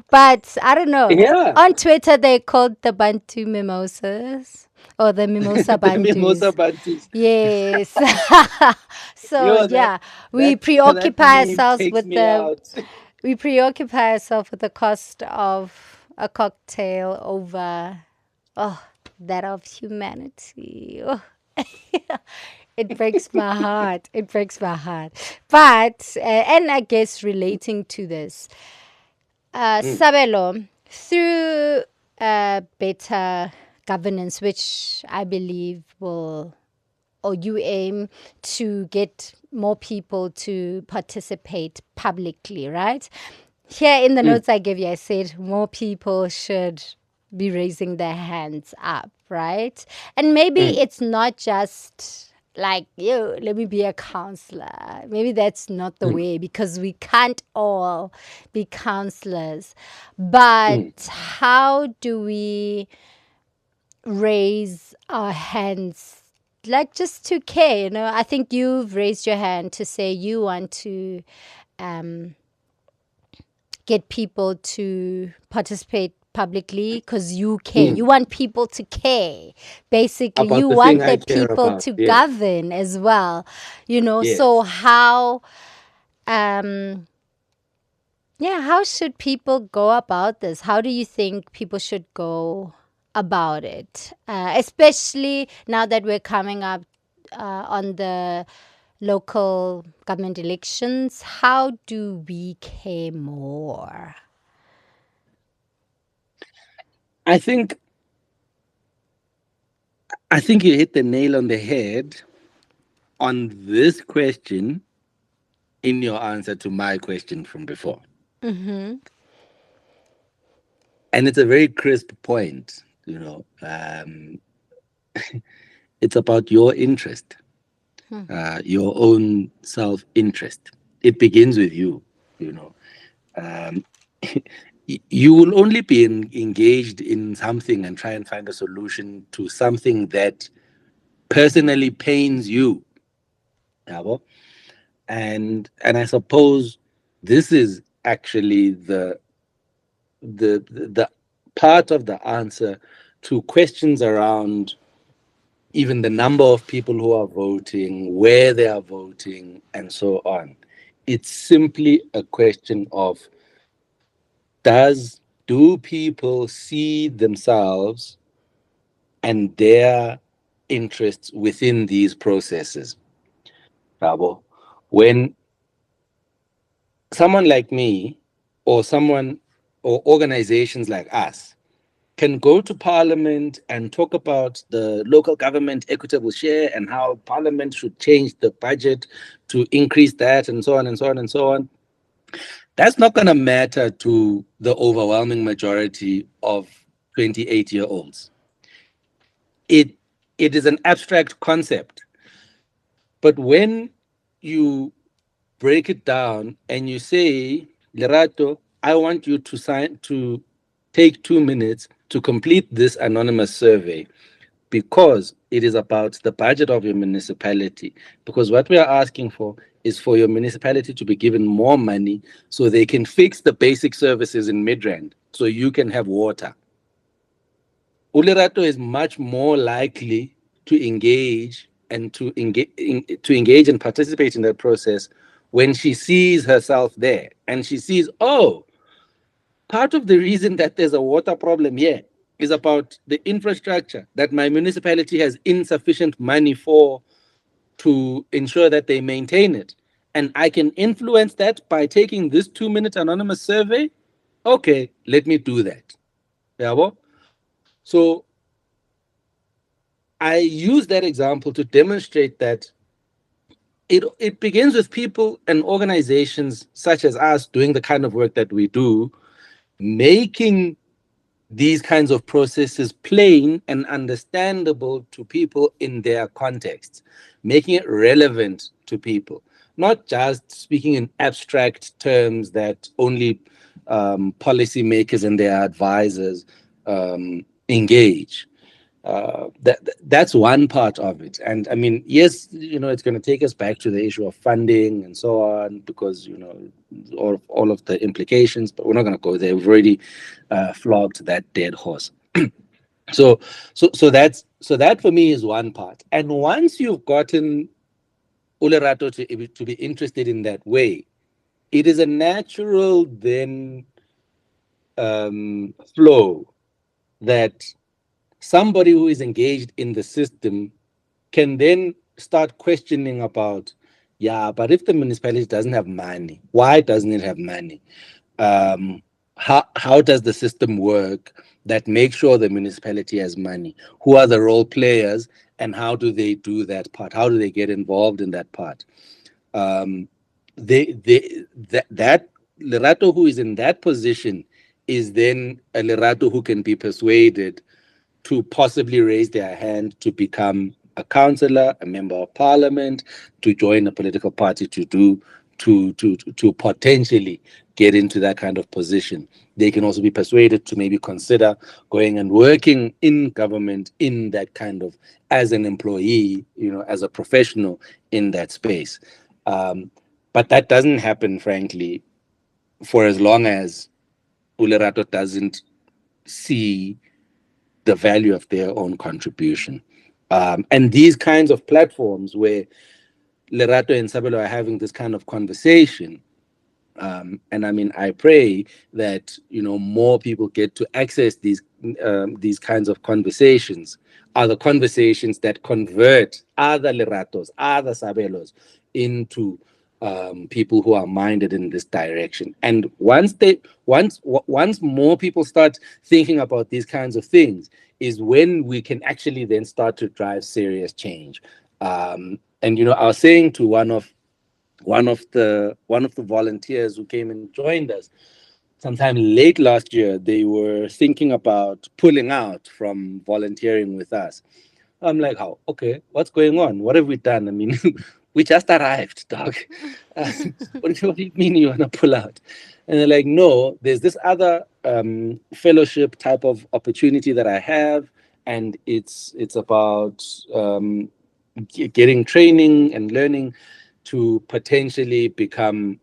Speaker 2: But I don't know.
Speaker 3: Yeah.
Speaker 2: On Twitter, they called the Bantu mimosas or the mimosa
Speaker 3: The mimosa
Speaker 2: Bantus.
Speaker 3: bunches.
Speaker 2: Yes. So
Speaker 3: Yo,
Speaker 2: yeah,
Speaker 3: that that meme takes me out.
Speaker 2: we preoccupy ourselves with the cost of a cocktail over that of humanity. Oh. It breaks my heart. It breaks my heart. But, and I guess relating to this, Sabelo, through better governance, which I believe you aim to get more people to participate publicly, right? Here in the notes I gave you, I said more people should be raising their hands up, right? And maybe it's not just like, yo, let me be a counselor. Maybe that's not the way because we can't all be counselors. But how do we raise our hands? Like just to care, I think you've raised your hand to say you want to get people to participate publicly because you care. You want people to care. Basically,
Speaker 3: About
Speaker 2: you
Speaker 3: the thing
Speaker 2: want
Speaker 3: I
Speaker 2: the
Speaker 3: care
Speaker 2: people
Speaker 3: about.
Speaker 2: to
Speaker 3: Yes.
Speaker 2: govern as well.
Speaker 3: Yes.
Speaker 2: So how how should people go about this? How do you think people should go about it? Especially now that we're coming up on the local government elections, how do we care more?
Speaker 3: I think I think you hit the nail on the head on this question in your answer to my question from before.
Speaker 2: Mm-hmm.
Speaker 3: And it's a very crisp point, it's about your interest, your own self interest. It begins with you, you know. Um, you will only be engaged in something and try and find a solution to something that personally pains you. Yabo. And I suppose this is actually the part of the answer to questions around even the number of people who are voting, where they are voting, and so on. It's simply a question of do people see themselves and their interests within these processes? Rabo? When someone like me or someone or organizations like us can go to parliament and talk about the local government equitable share and how parliament should change the budget to increase that and so on and so on and so on, that's not going to matter to the overwhelming majority of 28-year-olds. It is an abstract concept, but when you break it down and you say, Lerato, I want you to take 2 minutes to complete this anonymous survey because it is about the budget of your municipality. Because what we are asking for is for your municipality to be given more money so they can fix the basic services in Midrand so you can have water. Ulerato is much more likely to engage and participate in that process when she sees herself there and she sees, oh, part of the reason that there's a water problem here is about the infrastructure that my municipality has insufficient money for to ensure that they maintain it. And I can influence that by taking this 2 minute anonymous survey. Okay, let me do that. Yeah, so I use that example to demonstrate that it begins with people and organizations such as us doing the kind of work that we do, making these kinds of processes plain and understandable to people in their context, making it relevant to people, not just speaking in abstract terms that only policymakers and their advisors engage. That's one part of it. And I mean, yes, it's going to take us back to the issue of funding and so on, because all of the implications, but we're not going to go there. We've already flogged that dead horse. So that for me is one part. And once you've gotten Ulerato to be interested in that way, it is a natural then flow that somebody who is engaged in the system can then start questioning about, yeah, but if the municipality doesn't have money, why doesn't it have money? How does the system work that makes sure the municipality has money? Who are the role players and how do they do that part? How do they get involved in that part? Um, that Lerato who is in that position is then a Lerato who can be persuaded to possibly raise their hand to become a councillor, a member of parliament, to join a political party, to potentially get into that kind of position. They can also be persuaded to maybe consider going and working in government in that kind of, as an employee, as a professional in that space. But that doesn't happen, frankly, for as long as Ulerato doesn't see the value of their own contribution. And these kinds of platforms where Lerato and Sabelo are having this kind of conversation, and I mean, I pray that more people get to access these kinds of conversations. Are the conversations that convert other Leratos, other Sabelos into people who are minded in this direction. And once more people start thinking about these kinds of things, is when we can actually then start to drive serious change. And I was saying to one of the volunteers who came and joined us sometime late last year, they were thinking about pulling out from volunteering with us. I'm like, how? Okay, what's going on? What have we done? I mean, we just arrived, dog. What do you mean you want to pull out? And they're like, no, there's this other fellowship type of opportunity that I have, and it's about getting training and learning to potentially become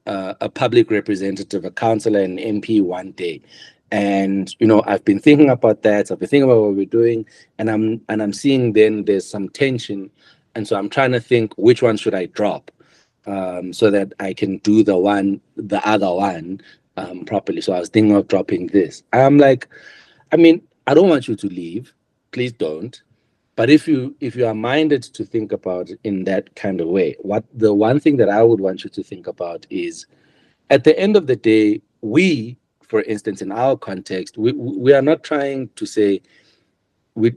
Speaker 3: a public representative, a councillor, an MP one day. And I've been thinking about that. I've been thinking about what we're doing, and I'm seeing then there's some tension, and so I'm trying to think which one should I drop, so that I can do the other one properly. So I was thinking of dropping this. I'm like, I mean, I don't want you to leave. Please don't. But if you are minded to think about it in that kind of way, what the one thing that I would want you to think about is, at the end of the day, for instance, in our context, we are not trying to say we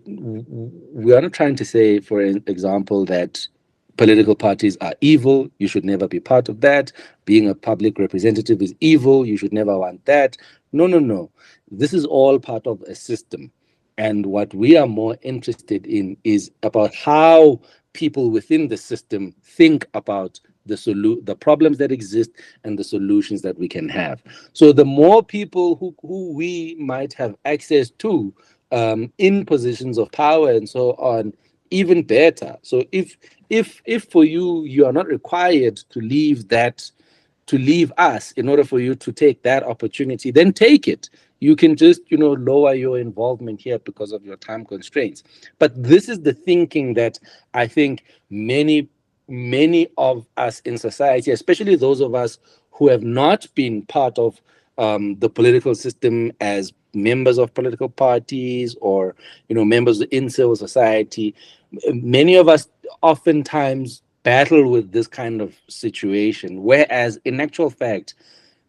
Speaker 3: are not trying to say, for example, that political parties are evil. You should never be part of that. Being a public representative is evil. You should never want that. No, no, no. This is all part of a system. And what we are more interested in is about how people within the system think about the problems that exist and the solutions that we can have. So the more people who we might have access to in positions of power and so on, even better. So if for you are not required to leave us in order for you to take that opportunity, then take it. You can just lower your involvement here because of your time constraints. But this is the thinking that I think many of us in society, especially those of us who have not been part of the political system as members of political parties, or members in civil society, many of us oftentimes battle with this kind of situation, whereas in actual fact,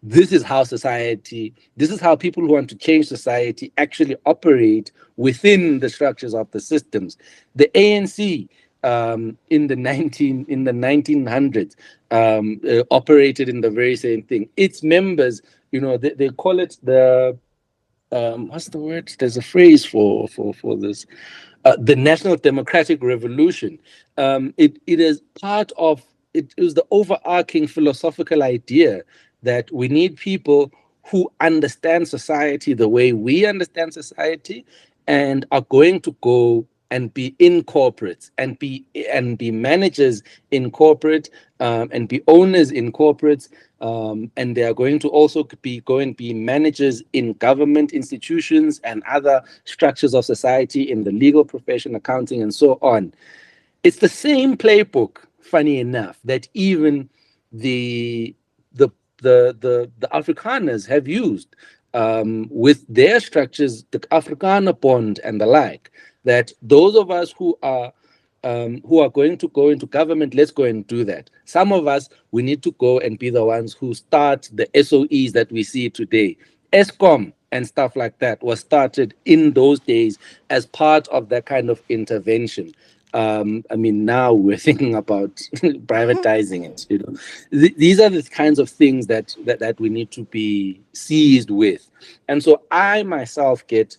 Speaker 3: this is how people who want to change society actually operate within the structures of the systems. The ANC, in the 1900s, operated in the very same thing. Its members, they call it the what's the word? There's a phrase for this. The National Democratic Revolution. It is part of it. Is the overarching philosophical idea that we need people who understand society the way we understand society, and are going to go and be in corporates and be managers in corporate, and be owners in corporates, and they are going to also be managers in government institutions and other structures of society, in the legal profession, accounting, and so on. It's the same playbook, funny enough, that even the the the Afrikaners have used, with their structures, the Afrikaner bond and the like. That those of us who are going to go into government, let's go and do that. Some of us, we need to go and be the ones who start the SOEs that we see today. ESCOM and stuff like that was started in those days as part of that kind of intervention. I mean, now we're thinking about privatizing it. These are the kinds of things that we need to be seized with. And so I myself get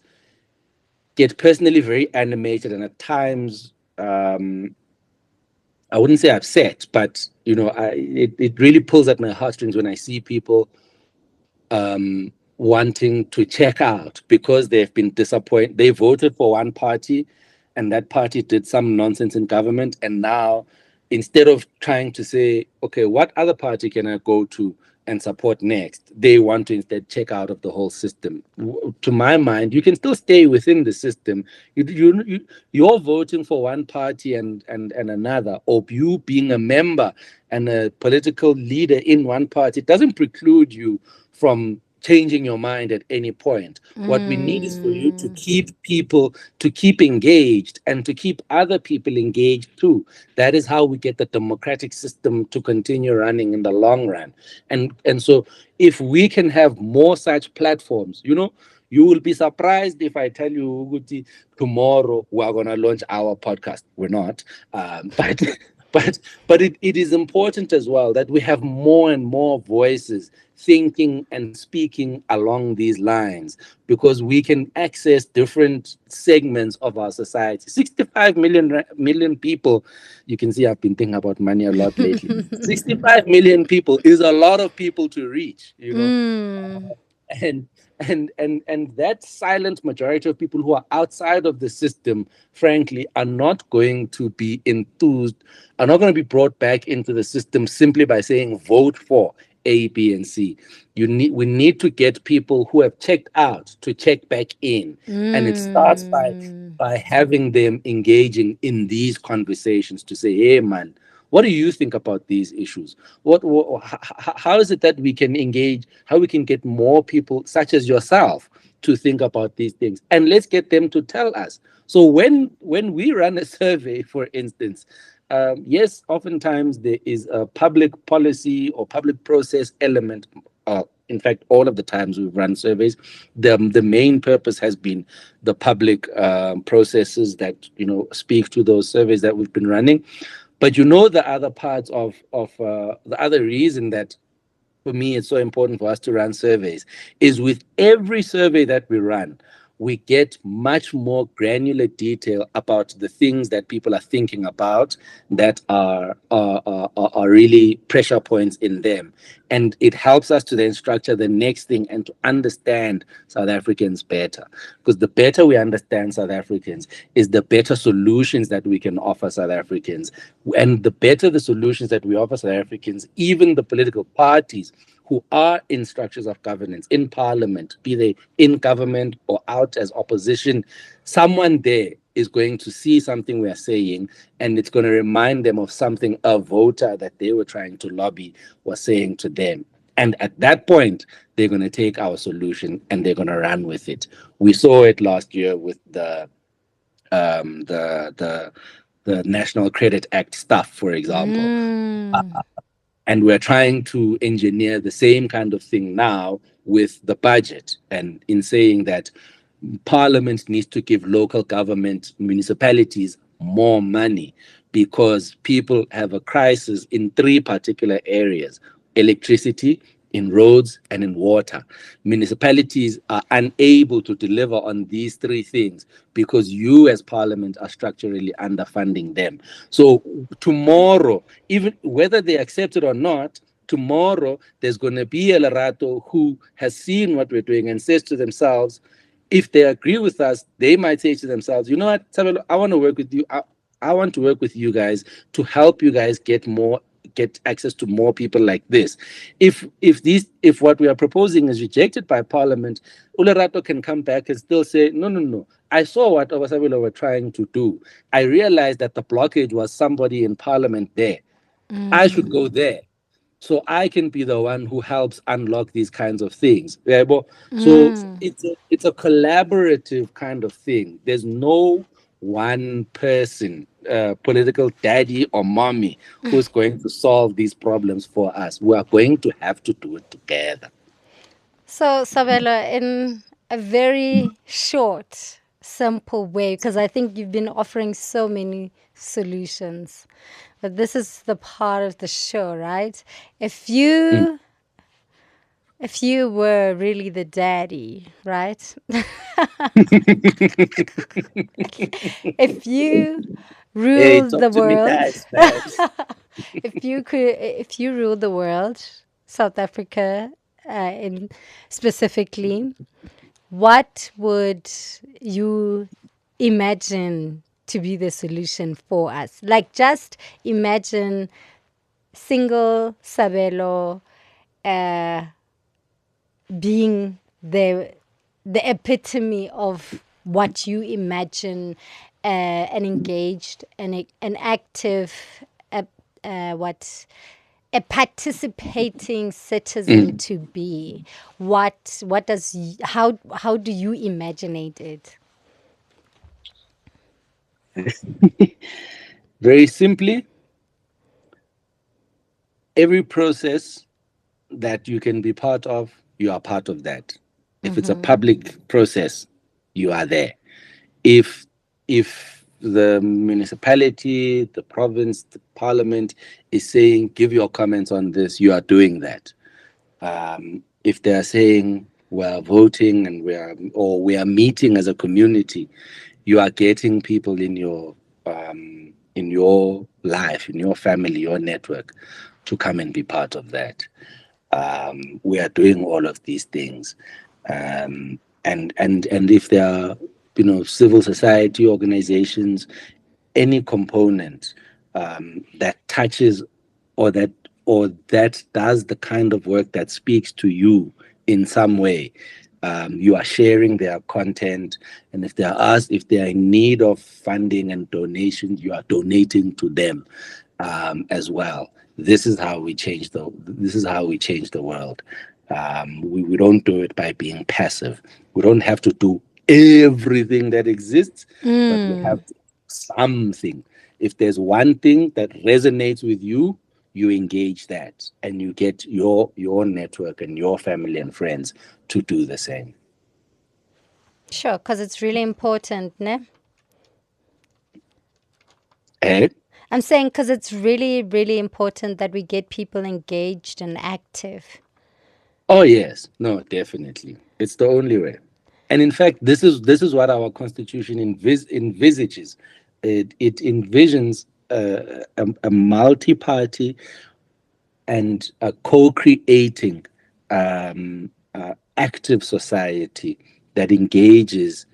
Speaker 3: personally very animated, and at times, I wouldn't say upset, but it really pulls at my heartstrings when I see people wanting to check out because they've been disappointed. They voted for one party, and that party did some nonsense in government, and now, instead of trying to say, okay, what other party can I go to and support next, they want to instead check out of the whole system. To my mind, you can still stay within the system. You're voting for one party and another, or you being a member and a political leader in one party, it doesn't preclude you from changing your mind at any point. What we need is for you to keep people, to keep engaged, and to keep other people engaged too. That is how we get the democratic system to continue running in the long run. And so if we can have more such platforms, you will be surprised if I tell you, Uguti, tomorrow we are going to launch our podcast. We're not, but it is important as well that we have more and more voices thinking and speaking along these lines, because we can access different segments of our society. 65 million people. You can see I've been thinking about money a lot lately. 65 million people is a lot of people to reach, and and that silent majority of people who are outside of the system, frankly, are not going to be enthused, are not going to be brought back into the system simply by saying vote for A, B, and C. We need to get people who have checked out to check back in, and it starts by having them engaging in these conversations to say, hey man, what do you think about these issues? How is it that we can engage, how we can get more people such as yourself to think about these things? And let's get them to tell us. So when we run a survey, for instance, yes, oftentimes there is a public policy or public process element. In fact, all of the times we've run surveys, the main purpose has been the public processes that speak to those surveys that we've been running. But the other parts of the other reason that for me it's so important for us to run surveys is with every survey that we run, we get much more granular detail about the things that people are thinking about that are really pressure points in them. And it helps us to then structure the next thing and to understand South Africans better. Because the better we understand South Africans is the better solutions that we can offer South Africans. And the better the solutions that we offer South Africans, even the political parties who are in structures of governance, in parliament, be they in government or out as opposition, someone there is going to see something we are saying, and it's going to remind them of something a voter that they were trying to lobby was saying to them. And at that point, they're going to take our solution and they're going to run with it. We saw it last year with the National Credit Act stuff, for example. And we're trying to engineer the same kind of thing now with the budget, and in saying that Parliament needs to give local government, municipalities, more money because people have a crisis in three particular areas: electricity, in roads, and in water. Municipalities are unable to deliver on these three things because you as Parliament are structurally underfunding them. So tomorrow, even whether they accept it or not, tomorrow there's going to be a Lerato who has seen what we're doing and says to themselves, if they agree with us, they might say to themselves, you know what, Sabelo, I want to work with you. I want to work with you guys to help you guys get access to more people like this. If what we are proposing is rejected by Parliament, Ulerato can come back and still say, no. I saw what Sabelo were trying to do. I realized that the blockage was somebody in Parliament there. I should go there, so I can be the one who helps unlock these kinds of things. Yeah, so it's a collaborative kind of thing. There's no one person, political daddy or mommy, who's going to solve these problems for us. We are going to have to do it together.
Speaker 2: So, Sabelo, in a very short, simple way, because I think you've been offering so many solutions, but this is the part of the show, right? If you were really the daddy, right? If you
Speaker 3: Hey,
Speaker 2: ruled
Speaker 3: talk
Speaker 2: the
Speaker 3: to me
Speaker 2: world,
Speaker 3: nice, man.
Speaker 2: if you ruled the world, South Africa, in specifically, what would you imagine to be the solution for us? Like, just imagine single Sabelo being the epitome of what you imagine an engaged and an active what a participating citizen to be? What does how do you imaginate it?
Speaker 3: Very simply, every process that you can be part of, you are part of that. If it's a public process, you are there. If the municipality, the province, the parliament is saying, give your comments on this, you are doing that. If they are saying we are voting and we are meeting as a community, you are getting people in your life, in your family, your network, to come and be part of that. We are doing all of these things, and if there are, civil society organizations, any component that touches or that does the kind of work that speaks to you in some way, you are sharing their content, and if they are in need of funding and donations, you are donating to them as well. This is how we change the world. We don't do it by being passive. We don't have to do everything that exists, but we have to do something. If there's one thing that resonates with you, you engage that, and you get your network and your family and friends to do the same.
Speaker 2: Sure, because it's really important, ne?
Speaker 3: Eh?
Speaker 2: I'm saying because it's really, really important that we get people engaged and active.
Speaker 3: Oh yes, no, definitely. It's the only way. And in fact, this is what our constitution envisages. It envisions a multi-party and a co-creating active society that engages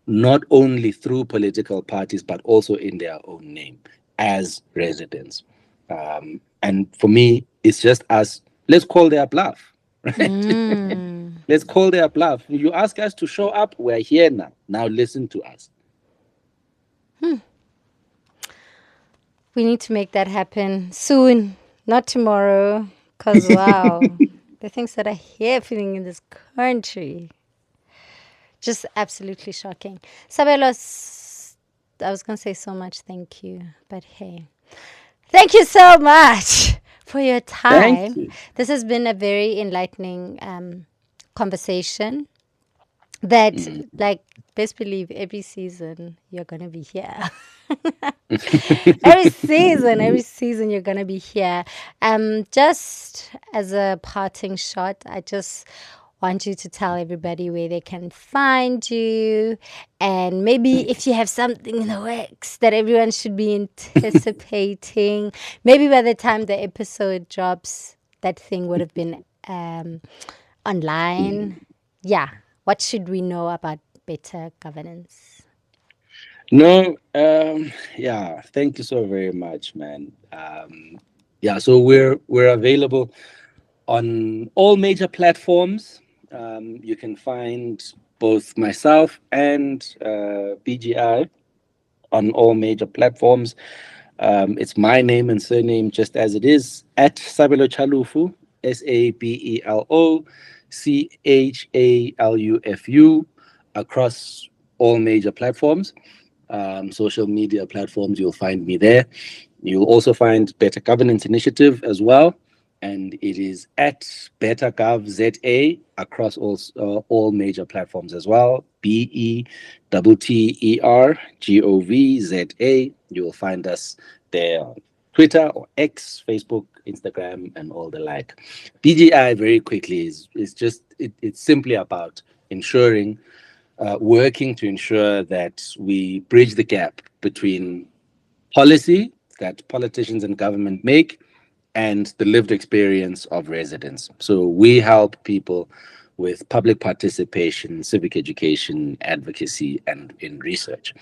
Speaker 3: not only through political parties but also in their own name as residents. And for me, it's just us. Let's call their bluff, right? Let's call their bluff. You ask us to show up, we're here now. Now listen to us.
Speaker 2: We need to make that happen soon, not tomorrow. Because, wow, the things that are happening in this country, just absolutely shocking. Sabelo, I was going to say so much thank you, but hey, thank you so much for your
Speaker 3: Thank
Speaker 2: time.
Speaker 3: you.
Speaker 2: This has been a very enlightening conversation that, like, best believe every season you're going to be here. every season you're gonna be here. Just as a parting shot, I just want you to tell everybody where they can find you, and maybe if you have something in the works that everyone should be anticipating. Maybe by the time the episode drops, that thing would have been online. Yeah, what should we know about better governance?
Speaker 3: No, yeah, thank you so very much, man. Yeah, so we're available on all major platforms. You can find both myself and BGI on all major platforms. It's my name and surname just as it is, at Sabelo Chalufu, SABELO CHALUFU, across all major platforms. Social media platforms, you'll find me there. You'll also find Better Governance Initiative as well, and it is at BetterGovZA across all major platforms as well. BETTERGOVZA. You will find us there on Twitter or X, Facebook, Instagram, and all the like. BGI, very quickly, it's simply about ensuring, working to ensure that we bridge the gap between policy that politicians and government make and the lived experience of residents. So we help people with public participation, civic education, advocacy, and in research.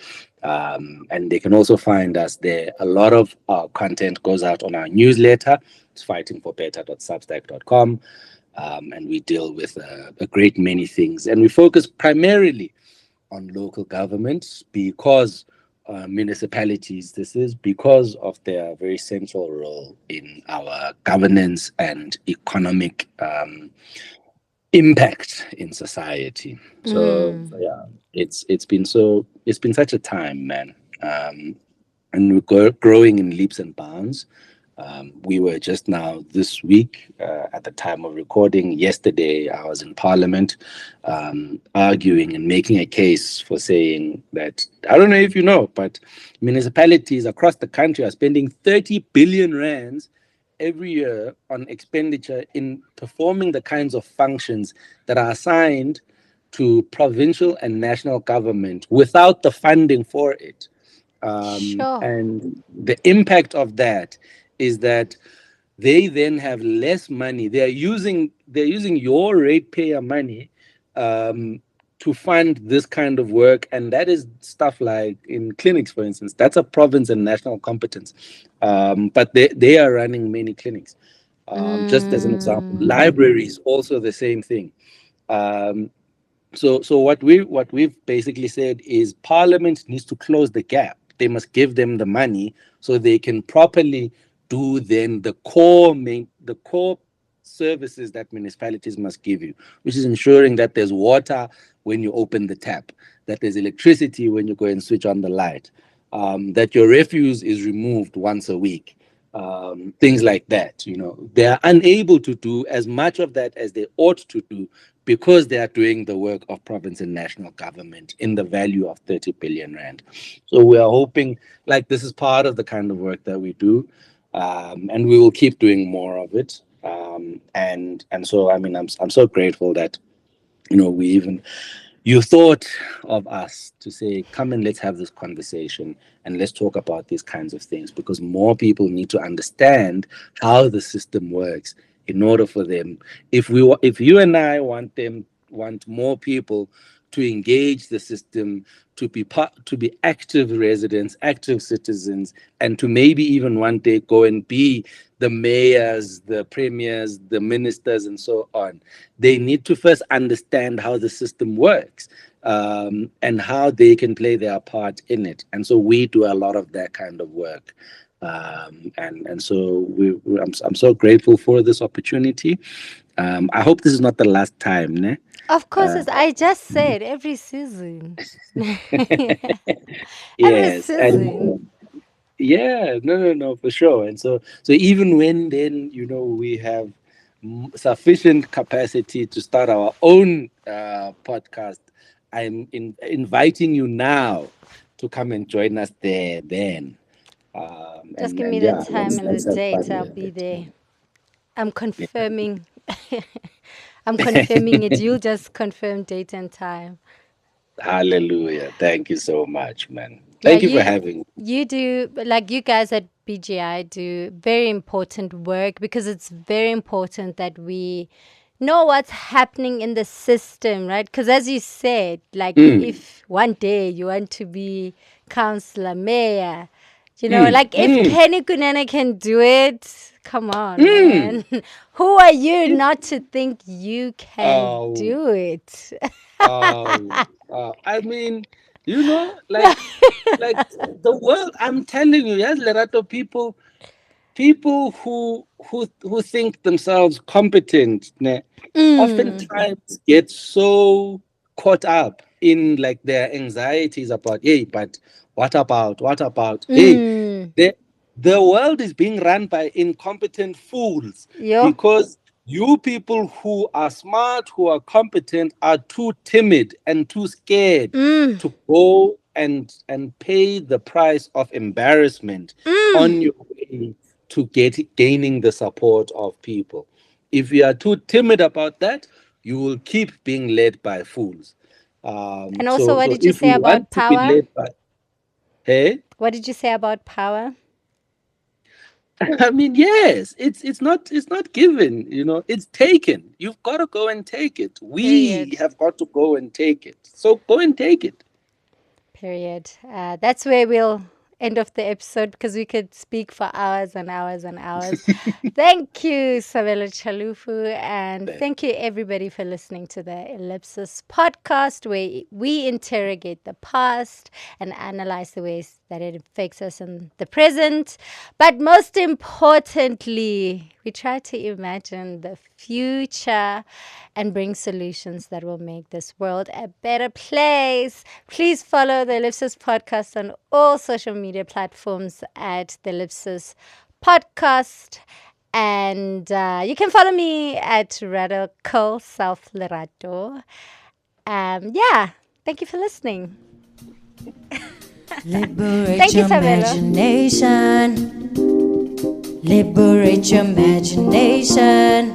Speaker 3: And they can also find us there. A lot of our content goes out on our newsletter. It's fightingforbetter.substack.com. And we deal with a great many things. And we focus primarily on local governments because municipalities. This is because of their very central role in our governance and economic impact in society. So yeah, it's been such a time, man. And we're growing in leaps and bounds. We were just now this week, at the time of recording, yesterday, I was in Parliament arguing and making a case for saying that, I don't know if you know, but municipalities across the country are spending 30 billion rands every year on expenditure in performing the kinds of functions that are assigned to provincial and national government without the funding for it.
Speaker 2: Sure.
Speaker 3: And the impact of that is that they then have less money. They're using your ratepayer money um, to fund this kind of work, and that is stuff like in clinics, for instance. That's a province and national competence, but they are running many clinics. Just as an example,
Speaker 2: Mm.
Speaker 3: libraries also the same thing. Um, so what we've basically said is Parliament needs to close the gap. They must give them the money so they can properly do then the core services that municipalities must give you, which is ensuring that there's water when you open the tap, that there's electricity when you go and switch on the light, that your refuse is removed once a week, things like that. They are unable to do as much of that as they ought to do because they are doing the work of province and national government in the value of 30 billion rand. So we are hoping, like, this is part of the kind of work that we do, and we will keep doing more of it. And so, I mean, I'm so grateful that we even you thought of us to say, come and let's have this conversation and let's talk about these kinds of things, because more people need to understand how the system works in order for them, if you and I want more people to engage the system, to be active residents, active citizens, and to maybe even one day go and be the mayors, the premiers, the ministers, and so on. They need to first understand how the system works, and how they can play their part in it. And so we do a lot of that kind of work. And so I'm so grateful for this opportunity. I hope this is not the last time, ne?
Speaker 2: Of course,
Speaker 3: Uh,
Speaker 2: as I just said, every season. Every
Speaker 3: yes,
Speaker 2: season.
Speaker 3: and yeah, no, no, no, for sure. And so even when then we have sufficient capacity to start our own podcast, I'm inviting you now to come and join us there. Then,
Speaker 2: Just give me
Speaker 3: and
Speaker 2: the
Speaker 3: yeah,
Speaker 2: time and the
Speaker 3: let's have
Speaker 2: date.
Speaker 3: fun
Speaker 2: I'll
Speaker 3: with
Speaker 2: be
Speaker 3: it.
Speaker 2: there. I'm
Speaker 3: Yeah.
Speaker 2: confirming. I'm confirming it. You'll just confirm date and time.
Speaker 3: Hallelujah! Thank you so much, man.
Speaker 2: Yeah,
Speaker 3: Thank you for having.
Speaker 2: you do, like, you guys at BGI do very important work, because it's very important that we know what's happening in the system, right? Because as you said, like,
Speaker 3: Mm,
Speaker 2: if one day you want to be councillor, mayor,
Speaker 3: mm,
Speaker 2: like, if
Speaker 3: mm,
Speaker 2: Kenny Kunene can do it, come on,
Speaker 3: mm.
Speaker 2: man. Who are you not to think you can
Speaker 3: Oh,
Speaker 2: do it?
Speaker 3: I mean, like the world. I'm telling you, yes, Lerato, people who think themselves competent, ne,
Speaker 2: Mm,
Speaker 3: oftentimes get so caught up in like their anxieties about, hey, but what about, hey,
Speaker 2: mm.
Speaker 3: the the world is being run by incompetent fools,
Speaker 2: Yo.
Speaker 3: because you people who are smart, who are competent, are too timid and too scared
Speaker 2: Mm,
Speaker 3: to go and pay the price of embarrassment
Speaker 2: mm.
Speaker 3: on your way to gaining the support of people. If you are too timid about that, you will keep being led by fools.
Speaker 2: And also,
Speaker 3: So
Speaker 2: what
Speaker 3: so
Speaker 2: did you
Speaker 3: if
Speaker 2: say
Speaker 3: we
Speaker 2: about
Speaker 3: want to be
Speaker 2: power?
Speaker 3: led by, hey,
Speaker 2: What did you say about power?
Speaker 3: I mean, yes, it's not given, it's taken. You've got to go and take it. We
Speaker 2: Period.
Speaker 3: have got to go and take it. So go and take it.
Speaker 2: Period. That's where we'll end of the episode because we could speak for hours and hours and hours. Thank you, Sabelo Chalufu, and thank you everybody for listening to the Ellipsis podcast, where we interrogate the past and analyze the ways that it affects us in the present. But most importantly, we try to imagine the future and bring solutions that will make this world a better place. Please follow the Ellipsis podcast on all social media platforms at the Ellipsis podcast. And you can follow me at Radical Self Lerato. Yeah, thank you for listening.
Speaker 1: Liberate
Speaker 2: Thank you,
Speaker 1: your
Speaker 2: Sabelo.
Speaker 1: imagination. Liberate your imagination.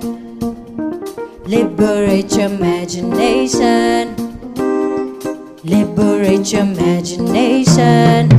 Speaker 1: Liberate your imagination. Liberate your imagination.